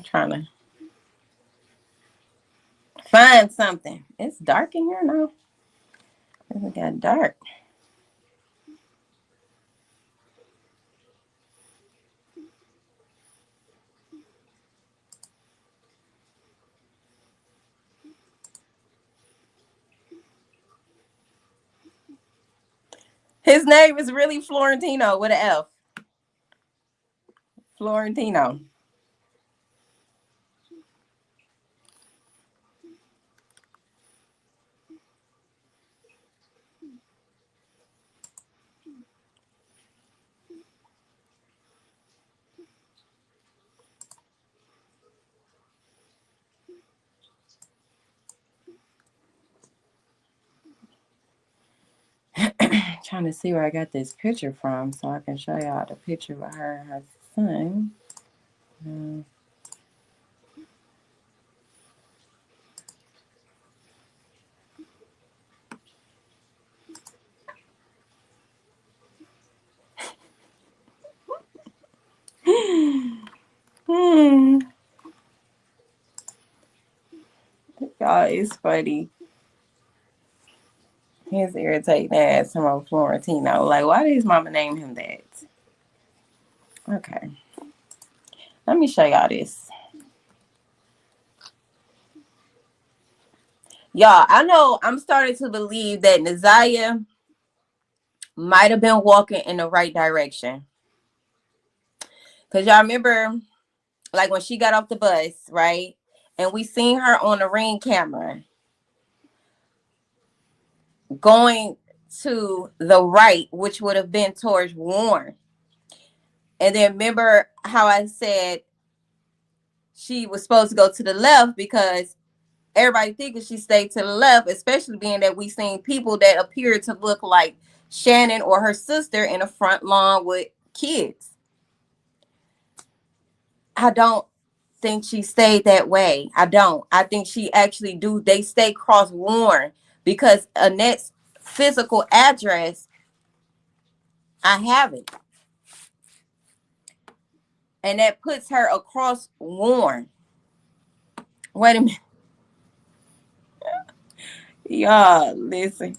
S1: trying to find something. It's dark in here now. It got dark. His name is really Florentino with an F. Florentino. Trying to see where I got this picture from so I can show y'all the picture of her and her son. Uh, hmm. Y'all, it's funny. His irritating ass from Florentino. Like, why did his mama name him that? Okay. Let me show y'all this. Y'all, I know I'm starting to believe that Naziah might have been walking in the right direction. Because y'all remember, like, when she got off the bus, right? And we seen her on the Ring camera going to the right, which would have been towards Warren. And then remember how I said she was supposed to go to the left because everybody thinking she stayed to the left, especially being that we seen people that appeared to look like Shannon or her sister in the front lawn with kids. I don't think she stayed that way. I don't. I think she actually do. They stay cross Warren because Annette's physical address, I have it. And that puts her across Warren. Wait a minute. Y'all, listen.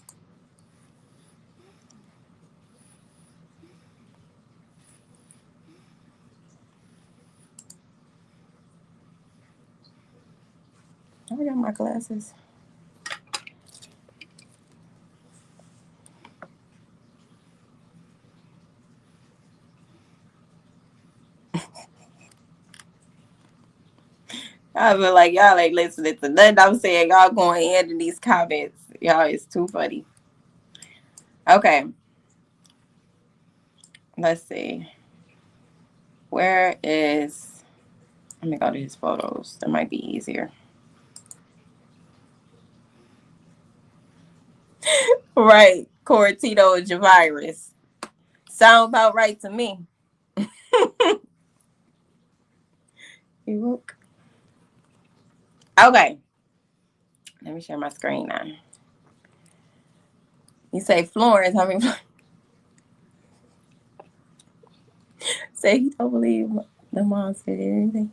S1: I got my glasses. I feel like y'all ain't listening to nothing I'm saying. Y'all going in these comments. Y'all, it's too funny. Okay. Let's see. Where is... Let me go to his photos. That might be easier. Right. Cortino and Javirus. Sound about right to me. You look. Okay. Let me share my screen now. You say Florence. I mean, say he don't believe the mom said anything.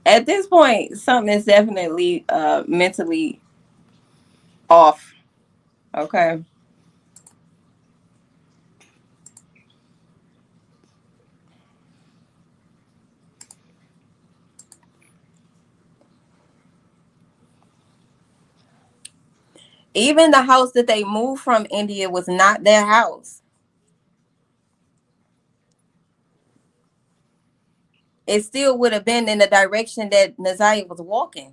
S1: At this point, something is definitely mentally off. Okay. Even the house that they moved from India was not their house. It still would have been in the direction that Naziah was walking.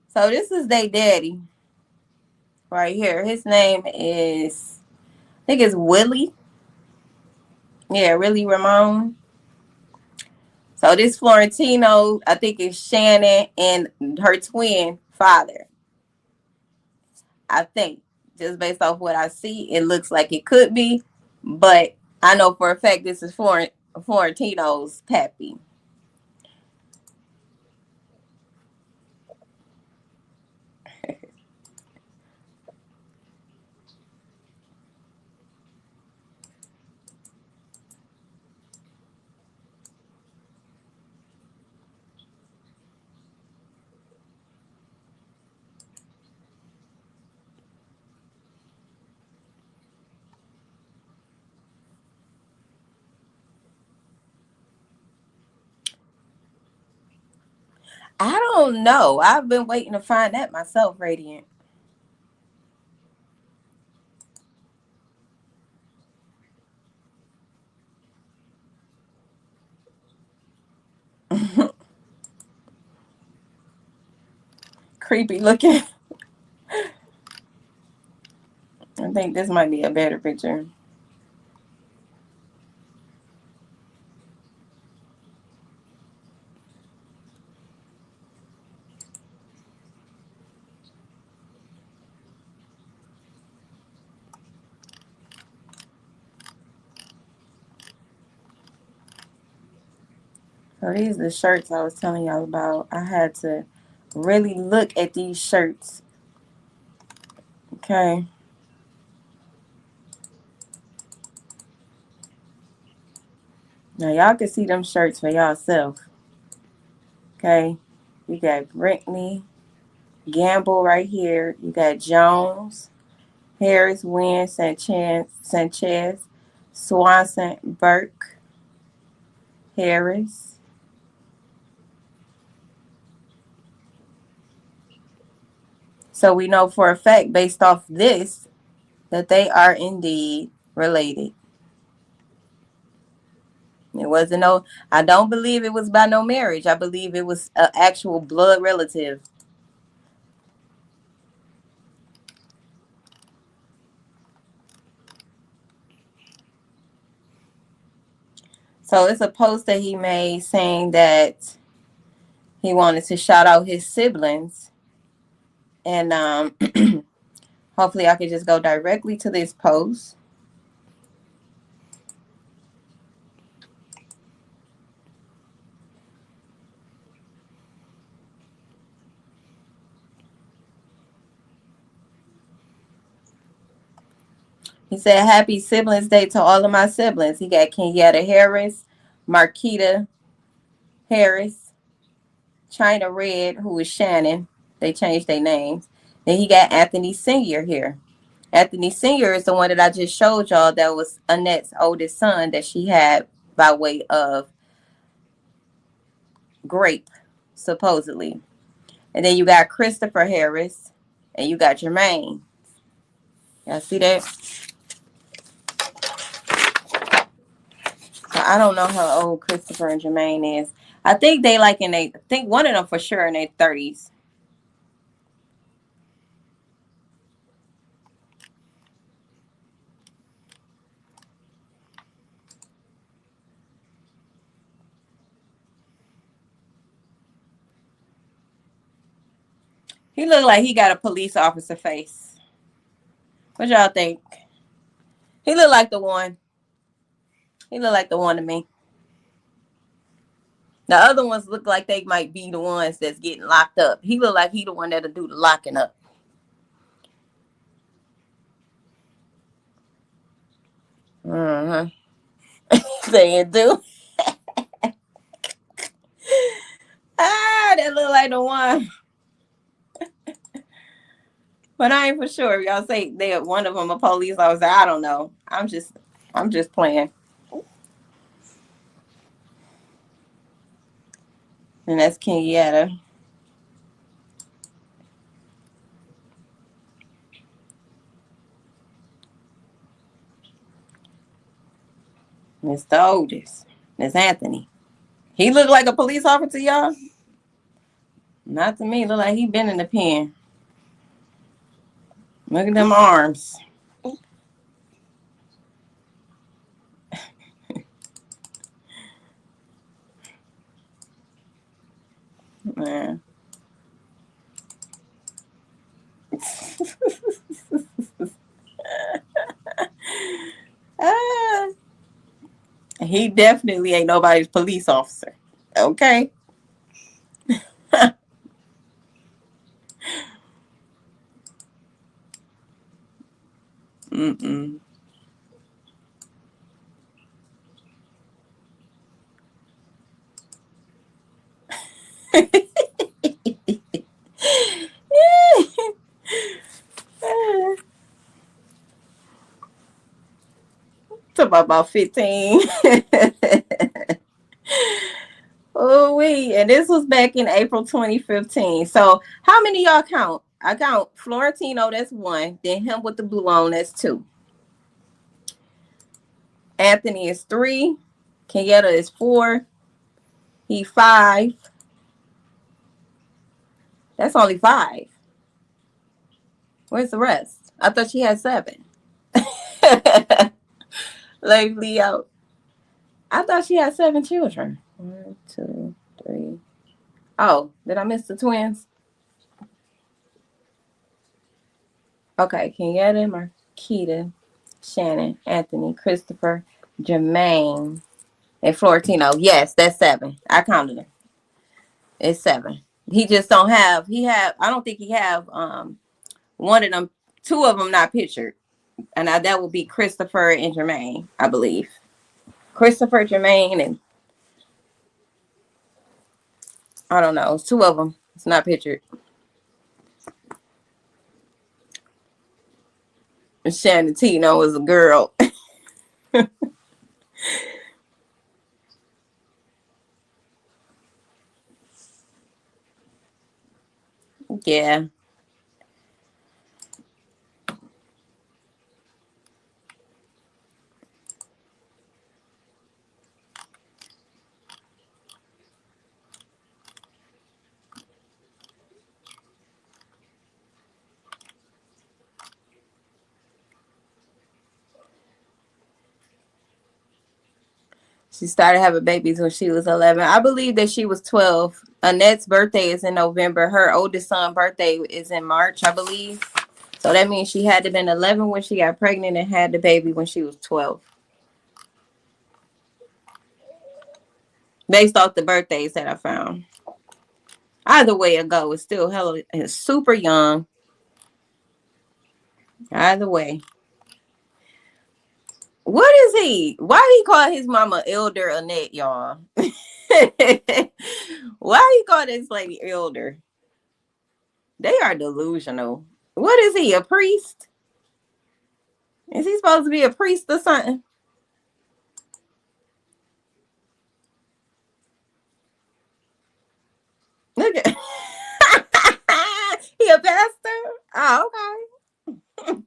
S1: So this is their daddy right here. His name is, I think it's Willie. Yeah, Willie Ramon. So this Florentino, I think it's Shannon and her twin father. I think just based off what I see, it looks like it could be, but I know for a fact this is Florentino's pappy. I don't know. I've been waiting to find that myself, Radiant. Creepy looking. I think this might be a better picture. So these are the shirts I was telling y'all about. I had to really look at these shirts. Okay. Now y'all can see them shirts for yourself. Okay. You got Brittany, Gamble right here. You got Jones, Harris, Wynn, Sanchez, Swanson, Burke, Harris. So we know for a fact, based off this, that they are indeed related. It wasn't no, I don't believe it was by no marriage. I believe it was an actual blood relative. So it's a post that he made saying that he wanted to shout out his siblings. And hopefully I can just go directly to this post. He said, Happy Siblings Day to all of my siblings. He got Kenyatta Harris, Marquita Harris, China Red, who is Shannon. They changed their names. Then he got Anthony Sr. here. Anthony Sr. is the one that I just showed y'all that was Annette's oldest son that she had by way of grape, supposedly. And then you got Christopher Harris and you got Jermaine. Y'all see that? So I don't know how old Christopher and Jermaine is. I think they like in I think one of them for sure in their 30s. He looked like he got a police officer face. What y'all think? He looked like the one. He looked like the one to me. The other ones look like they might be the ones that's getting locked up. He look like he the one that'll do the locking up. Uh-huh. Saying do. That look like the one. But I ain't for sure. Y'all say they one of them a police officer. I don't know. I'm just playing. And that's Kenyatta. Mr. Otis. Miss Anthony. He look like a police officer, y'all? Not to me. Look like he been in the pen. Look at them arms. Man. Ah, he definitely ain't nobody's police officer. Okay. Mm-mm. Talk about 15. Oh, and this was back in April 2015. So how many y'all count? I count Florentino, that's one. Then him with the blue on, that's two. Anthony is three. Kenyatta is four. He five. That's only five. Where's the rest? I thought she had seven. Like Leo. I thought she had seven children. One, two, three. Oh, did I miss the twins? Okay, Kenyatta, Marquita, Shannon, Anthony, Christopher, Jermaine, and Florentino. Yes, that's seven. I counted them. It's seven. He just don't have. I don't think he have. One of them. Two of them not pictured, and that would be Christopher and Jermaine, I believe. Christopher, Jermaine, and I don't know. It's two of them. It's not pictured. And Shannon Tino was a girl. Yeah. She started having babies when she was 11. I believe that she was 12. Annette's birthday is in November. Her oldest son's birthday is in March, I believe. So that means she had to have been 11 when she got pregnant and had the baby when she was 12. Based off the birthdays that I found. Either way it go, it's still it's super young. Either way. What is he? Why he call his mama Elder Annette, y'all? Why he call this lady Elder? They are delusional. What is he, a priest? Is he supposed to be a priest or something? Look at he a pastor? Oh, okay.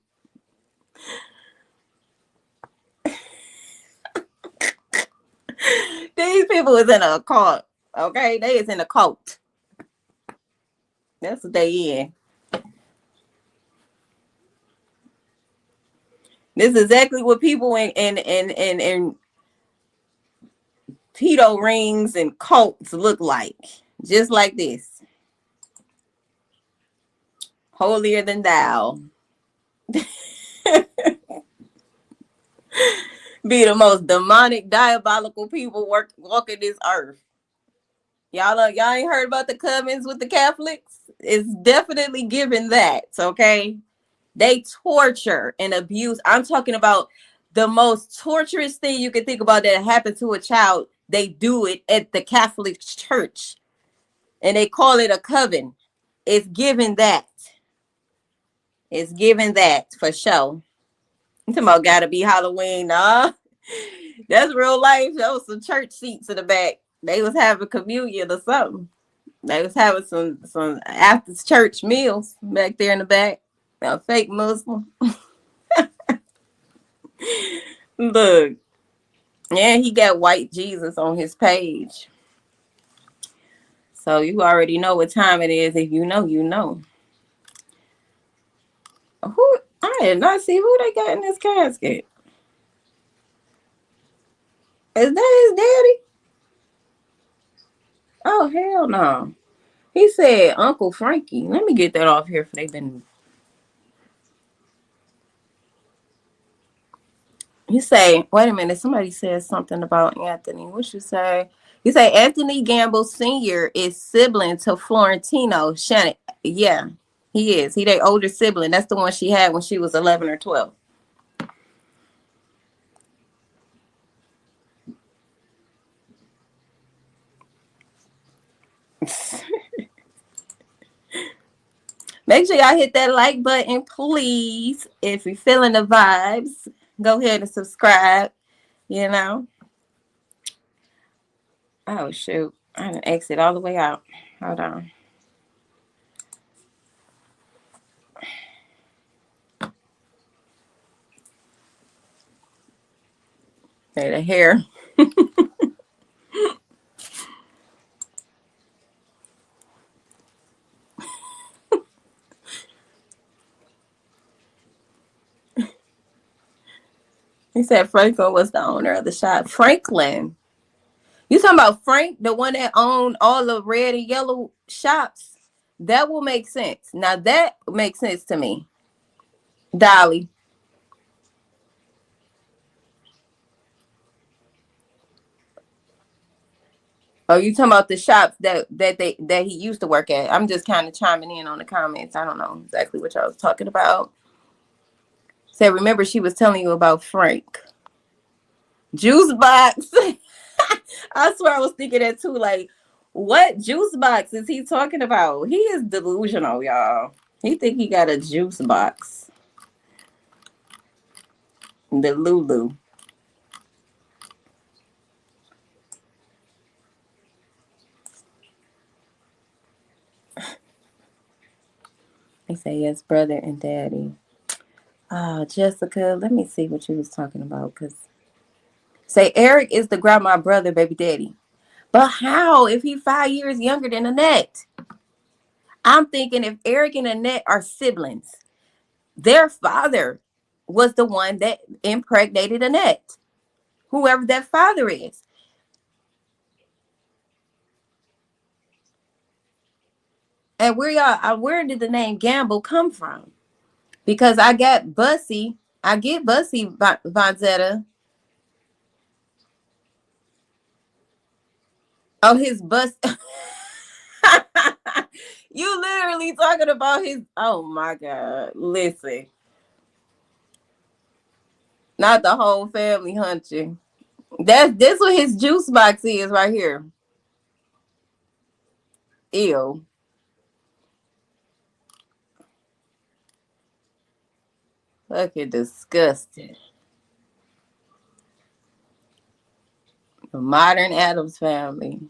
S1: These people is in a cult. Okay, they is in a cult. That's what they in. This is exactly what people in pedo rings and cults look like. Just like this. Holier than thou. Be the most demonic, diabolical people walking this earth. Y'all ain't heard about the covens with the Catholics? It's definitely given that, okay? They torture and abuse. I'm talking about The most torturous thing you can think about that happened to a child, they do it at the Catholic Church. And they call it a coven. It's given that. It's given that for sure. I'm talking about gotta be Halloween, nah. That's real life. There was some church seats in the back. They was having communion or something. They was having some after church meals back there in the back. A fake Muslim. Look, yeah, he got white Jesus on his page. So you already know what time it is. If you know, you know. Who I did not see who they got in this casket. Is that his daddy? Oh hell no. He said Uncle Frankie. Let me get that off here for they been. You say, wait a minute, somebody said something about Anthony. What you say? You say Anthony Gamble Sr. is sibling to Florentino Shannon. Yeah, he is. He their older sibling. That's the one she had when she was 11 or 12. Make sure y'all hit that like button, please. If you're feeling the vibes, go ahead and subscribe. You know. Oh shoot. I didn't exit all the way out. Hold on. Hey, the hair. He said Franco was the owner of the shop. Franklin. You talking about Frank, the one that owned all the red and yellow shops? That will make sense. Now that makes sense to me. Dolly. Oh, you talking about the shops that he used to work at? I'm just kind of chiming in on the comments. I don't know exactly what y'all was talking about. So remember, she was telling you about Frank. Juice box. I swear I was thinking that too. Like, what juice box is he talking about? He is delusional, y'all. He think he got a juice box. The Lulu. They say yes, brother and daddy. Oh, Jessica, let me see what you was talking about. Cause say Eric is the grandma brother, baby daddy. But how if he 5 years younger than Annette? I'm thinking if Eric and Annette are siblings, their father was the one that impregnated Annette. Whoever that father is. And where did the name Gamble come from? Because I got Bussy, I get Bussy Vonzetta. Oh, his bus. You literally talking about his. Oh my God! Listen, not the whole family hunting. This what his juice box is right here. Ew. Fucking disgusting. The modern Adams family.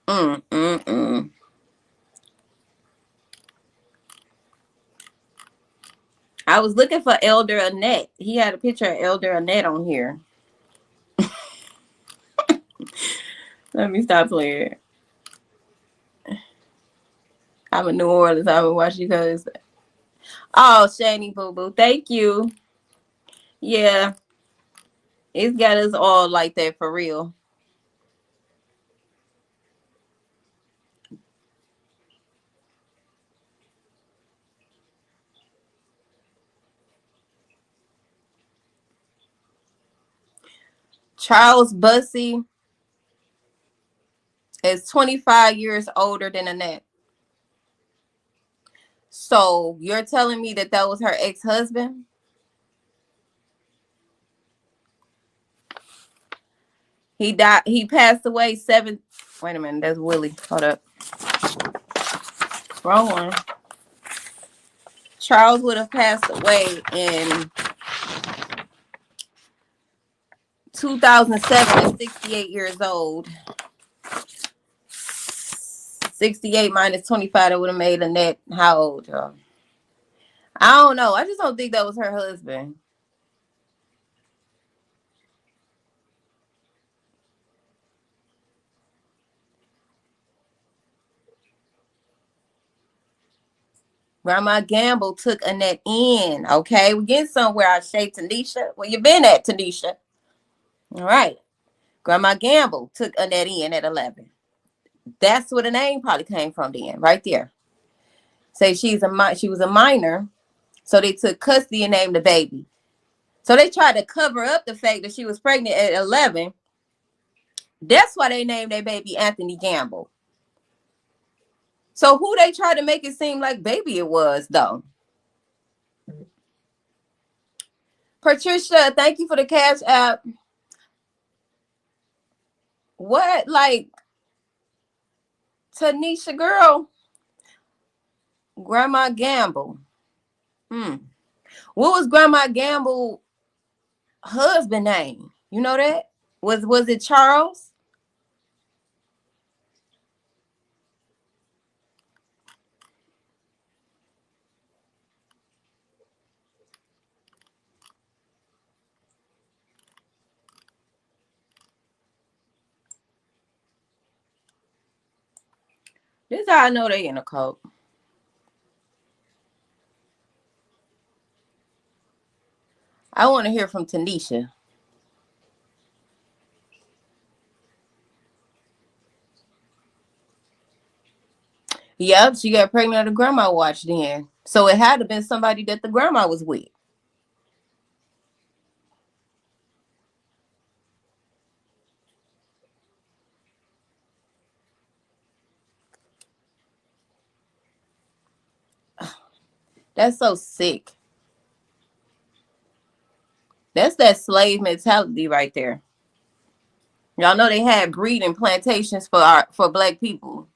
S1: Mm, mm, mm. I was looking for Elder Annette. He had a picture of Elder Annette on here. Let me stop playing. I'm in New Orleans. I would watch you guys. Oh, Shani Boo Boo. Thank you. Yeah, it's got us all like that for real. Charles Bussey is 25 years older than Annette. So you're telling me that that was her ex-husband? He died. He passed away seven. Wait a minute. That's Willie. Hold up. Wrong one. Charles would have passed away in 2007 at 68 years old. 68 minus 25, that would have made Annette how old, y'all? I don't know. I just don't think that was her husband. Grandma Gamble took Annette in. Okay, we're getting somewhere. I say, Tanisha. Where you been at, Tanisha? All right. Grandma Gamble took Annette in at 11. That's where the name probably came from then, right there. Say she was a minor, so they took custody and named the baby. So they tried to cover up the fact that she was pregnant at 11. That's why they named their baby Anthony Gamble. So who they tried to make it seem like baby it was, though? Patricia, thank you for the cash app. What, like, Tanisha girl? Grandma Gamble. What was Grandma Gamble husband name? You know that? Was it Charles? This is how I know they in a cult. I want to hear from Tanisha. Yep, she got pregnant at a grandma watch then. So it had to been somebody that the grandma was with. That's so sick. That's that slave mentality right there. Y'all know they had breeding plantations for black people.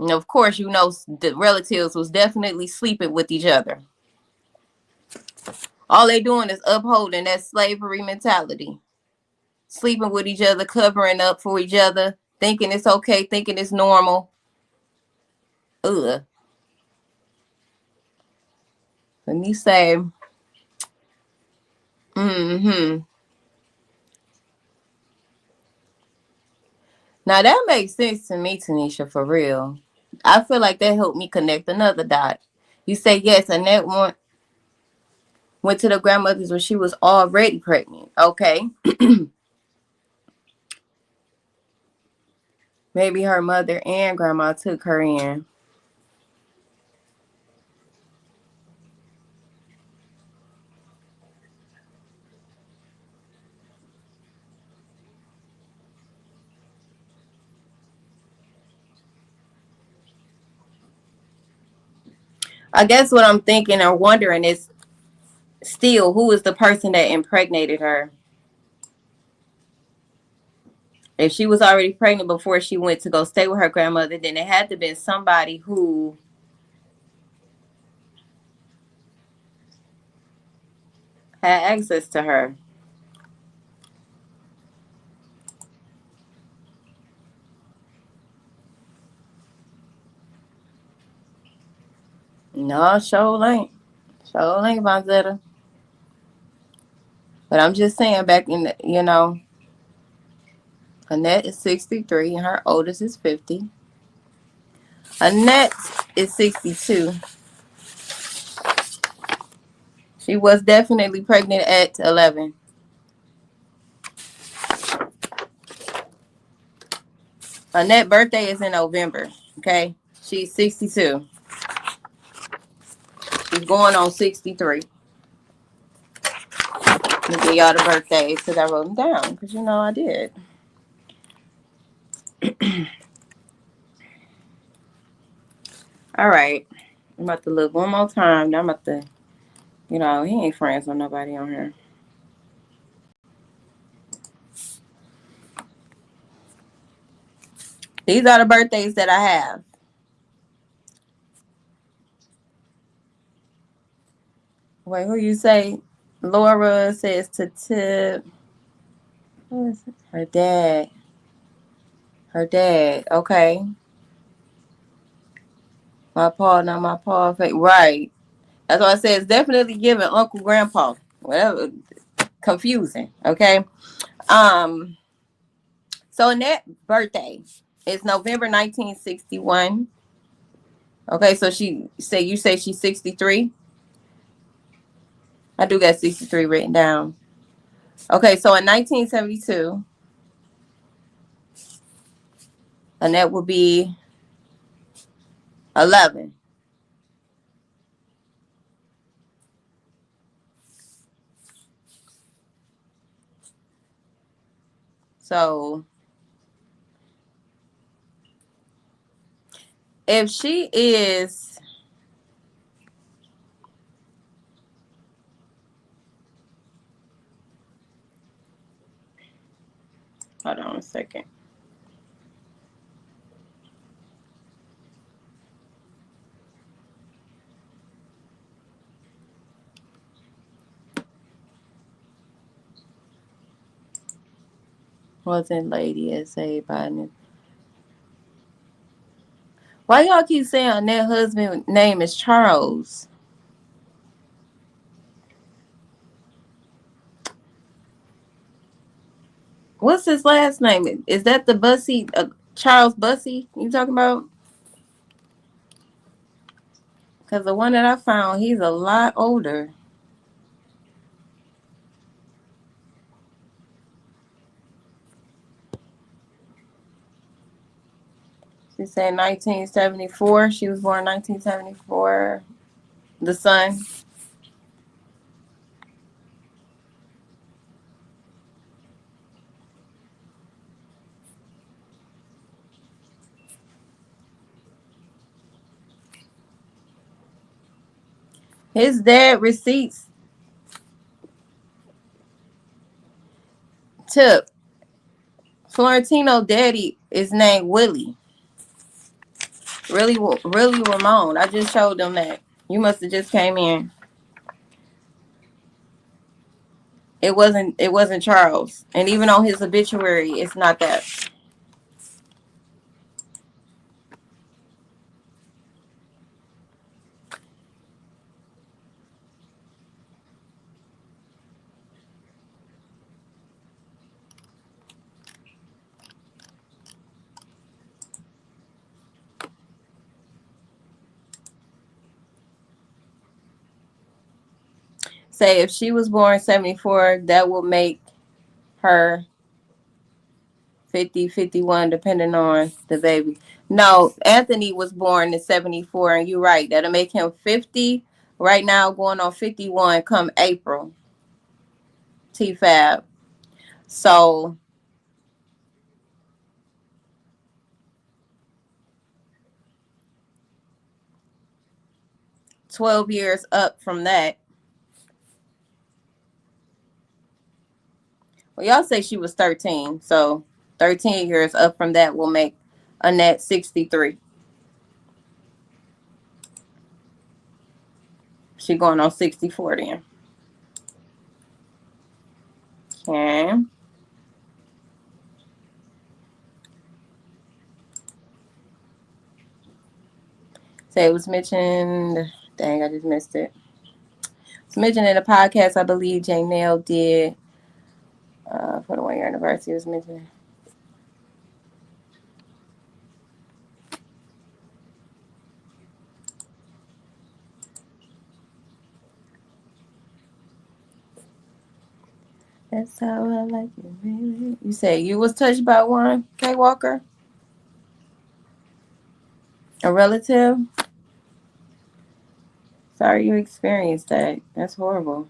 S1: And of course, you know the relatives was definitely sleeping with each other. All they doing is upholding that slavery mentality. Sleeping with each other, covering up for each other, thinking it's okay, thinking it's normal. Ugh. Let me say, Now that makes sense to me, Tanisha, for real. I feel like that helped me connect another dot. You say yes, Annette went to the grandmother's when she was already pregnant. Okay. Maybe her mother and grandma took her in. I guess what I'm thinking or wondering is still who is the person that impregnated her? If she was already pregnant before she went to go stay with her grandmother, then it had to have been somebody who had access to her. No, sure ain't. Sure ain't, Vonzetta. But I'm just saying, back in the, Annette is 63 and her oldest is 50. Annette is 62. She was definitely pregnant at 11. Annette's birthday is in November. Okay, she's 62. She's going on 63. Let me give y'all the birthdays because I wrote them down because I did. All right. I'm about to look one more time. Now I'm about to, he ain't friends with nobody on here. These are the birthdays that I have. Wait, who you say? Laura says to tip. Who is it? Her dad. Her dad. Okay. My paw, not my paw. Right. That's why I say it's definitely giving Uncle Grandpa. Whatever. Confusing. Okay. Um. So Annette's birthday is November 1961. Okay. So you say she's 63. I do got 63 written down. Okay. So in 1972, Annette will be 11. So if she is, hold on a second. Wasn't Lady S.A. Biden. Why y'all keep saying that husband's name is Charles? What's his last name? Is that the Bussy, Charles Bussy you talking about? Because the one that I found, he's a lot older. She said 1974. She was born 1974. The son. His dad receipts tip. Florentino daddy is named Willie. Really, really Ramon. I just showed them that. You must have just came in. It wasn't Charles. And even on his obituary, it's not that. Say if she was born 74, that will make her 50, 51, depending on the baby. No, Anthony was born in 74, and you're right. That'll make him 50 right now, going on 51 come April. T-Fab. So 12 years up from that. Well, y'all say she was 13. So 13 years up from that will make Annette 63. She going on 64 then. Okay. Say it was mentioned. Dang, I just missed it. It's mentioned in the podcast, I believe Janelle did for the 1 year anniversary. It was mentioned. That's how I like it, baby. You say you was touched by one, K Walker? A relative? Sorry you experienced that. That's horrible.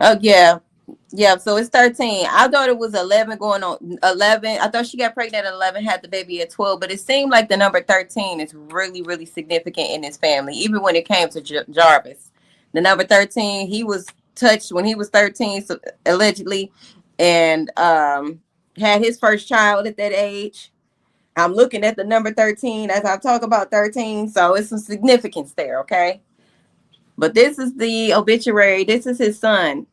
S1: Oh yeah. Yeah, so it's 13. I thought it was 11 going on 11. I thought she got pregnant at 11, had the baby at 12, but it seemed like the number 13 is really, really significant in his family, even when it came to Jarvis. The number 13, he was touched when he was 13, so allegedly. and had his first child at that age. I'm looking at the number 13 as I talk about 13, so it's some significance there, okay? But this is the obituary. This is his son.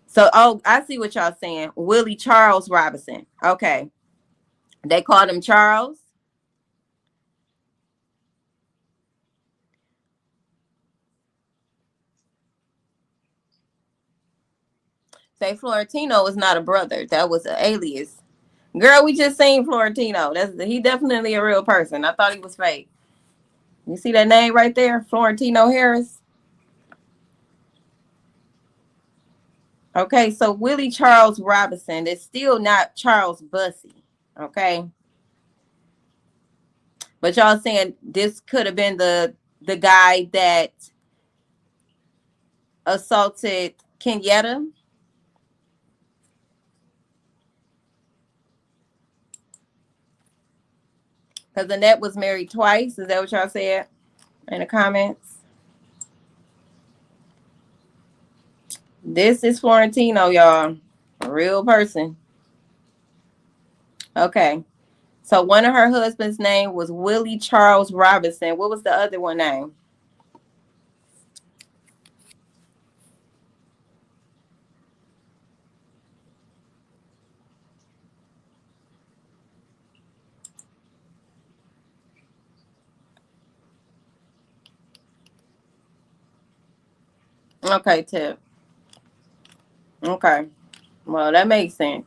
S1: So, oh, I see what y'all saying. Willie Charles Robinson. Okay. They called him Charles. Say Florentino is not a brother. That was an alias. Girl, we just seen Florentino. He definitely a real person. I thought he was fake. You see that name right there? Florentino Harris. Okay, so Willie Charles Robinson is still not Charles Bussey. Okay. But y'all saying this could have been the guy that assaulted Kenyatta? Because Annette was married twice. Is that what y'all said in the comments? This is Florentino, y'all. A real person. Okay. So one of her husband's name was Willie Charles Robinson. What was the other one name? Okay, Tip. Okay. Well, that makes sense.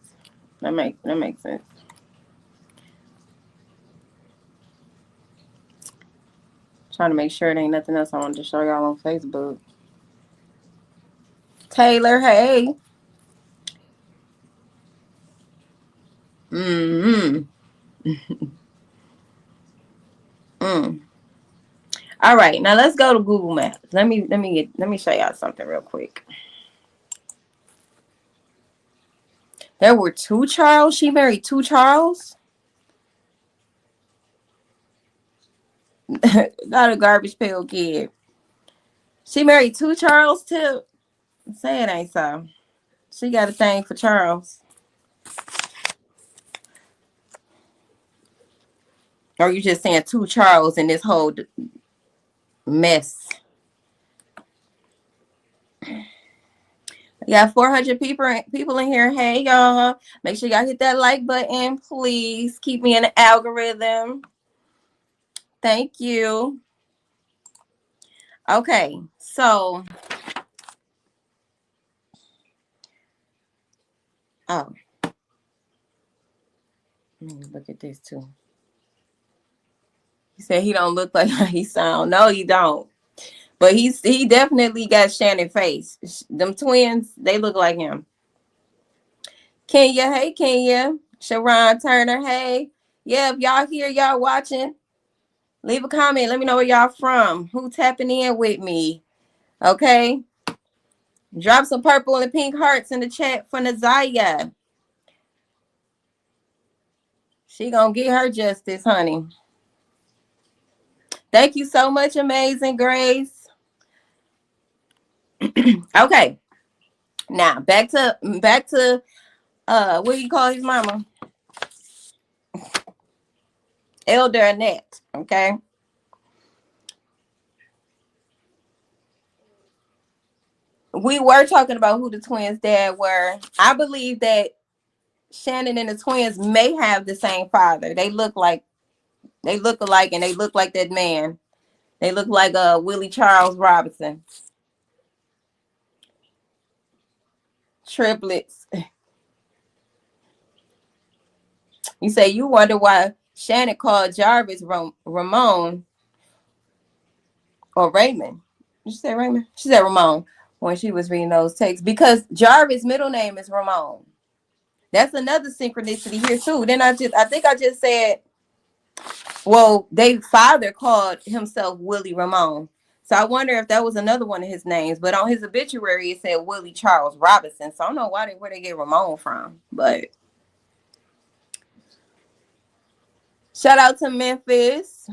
S1: That makes sense. Trying to make sure it ain't nothing else I wanted to show y'all on Facebook. Taylor, hey. Mm-hmm. Mm. All right, now let's go to Google Maps. Let me show y'all something real quick. There were two Charles. She married two Charles. Not a garbage pail kid. She married two Charles too. Say it ain't so. She got a thing for Charles. Or you just saying two Charles in this whole mess? We got 400 people in here. Hey y'all, make sure y'all hit that like button, please. Keep me in the algorithm. Thank you. Okay, so oh, let me look at this too. He said he don't look like how he sound. No, he don't. But he definitely got Shannon face. Them twins, they look like him. Kenya, hey Kenya. Sharon Turner, hey. Yeah, if y'all here, y'all watching, leave a comment. Let me know where y'all from. Who tapping in with me? Okay. Drop some purple and pink hearts in the chat for Nazaya. She gonna get her justice, honey. Thank you so much, Amazing Grace. Okay. Now back to what do you call his mama? Elder Annette. Okay. We were talking about who the twins' dad were. I believe that Shannon and the twins may have the same father. They look alike, and they look like that man. They look like Willie Charles Robinson. Triplets. You say you wonder why Shannon called Jarvis Ramon or Raymond. Did you say Raymond? She said Ramon when she was reading those texts because Jarvis' middle name is Ramon. That's another synchronicity here too. Then I think I just said, well, their father called himself Willie Ramon. So I wonder if that was another one of his names. But on his obituary, it said Willie Charles Robinson. So I don't know where they get Ramon from. But shout out to Memphis.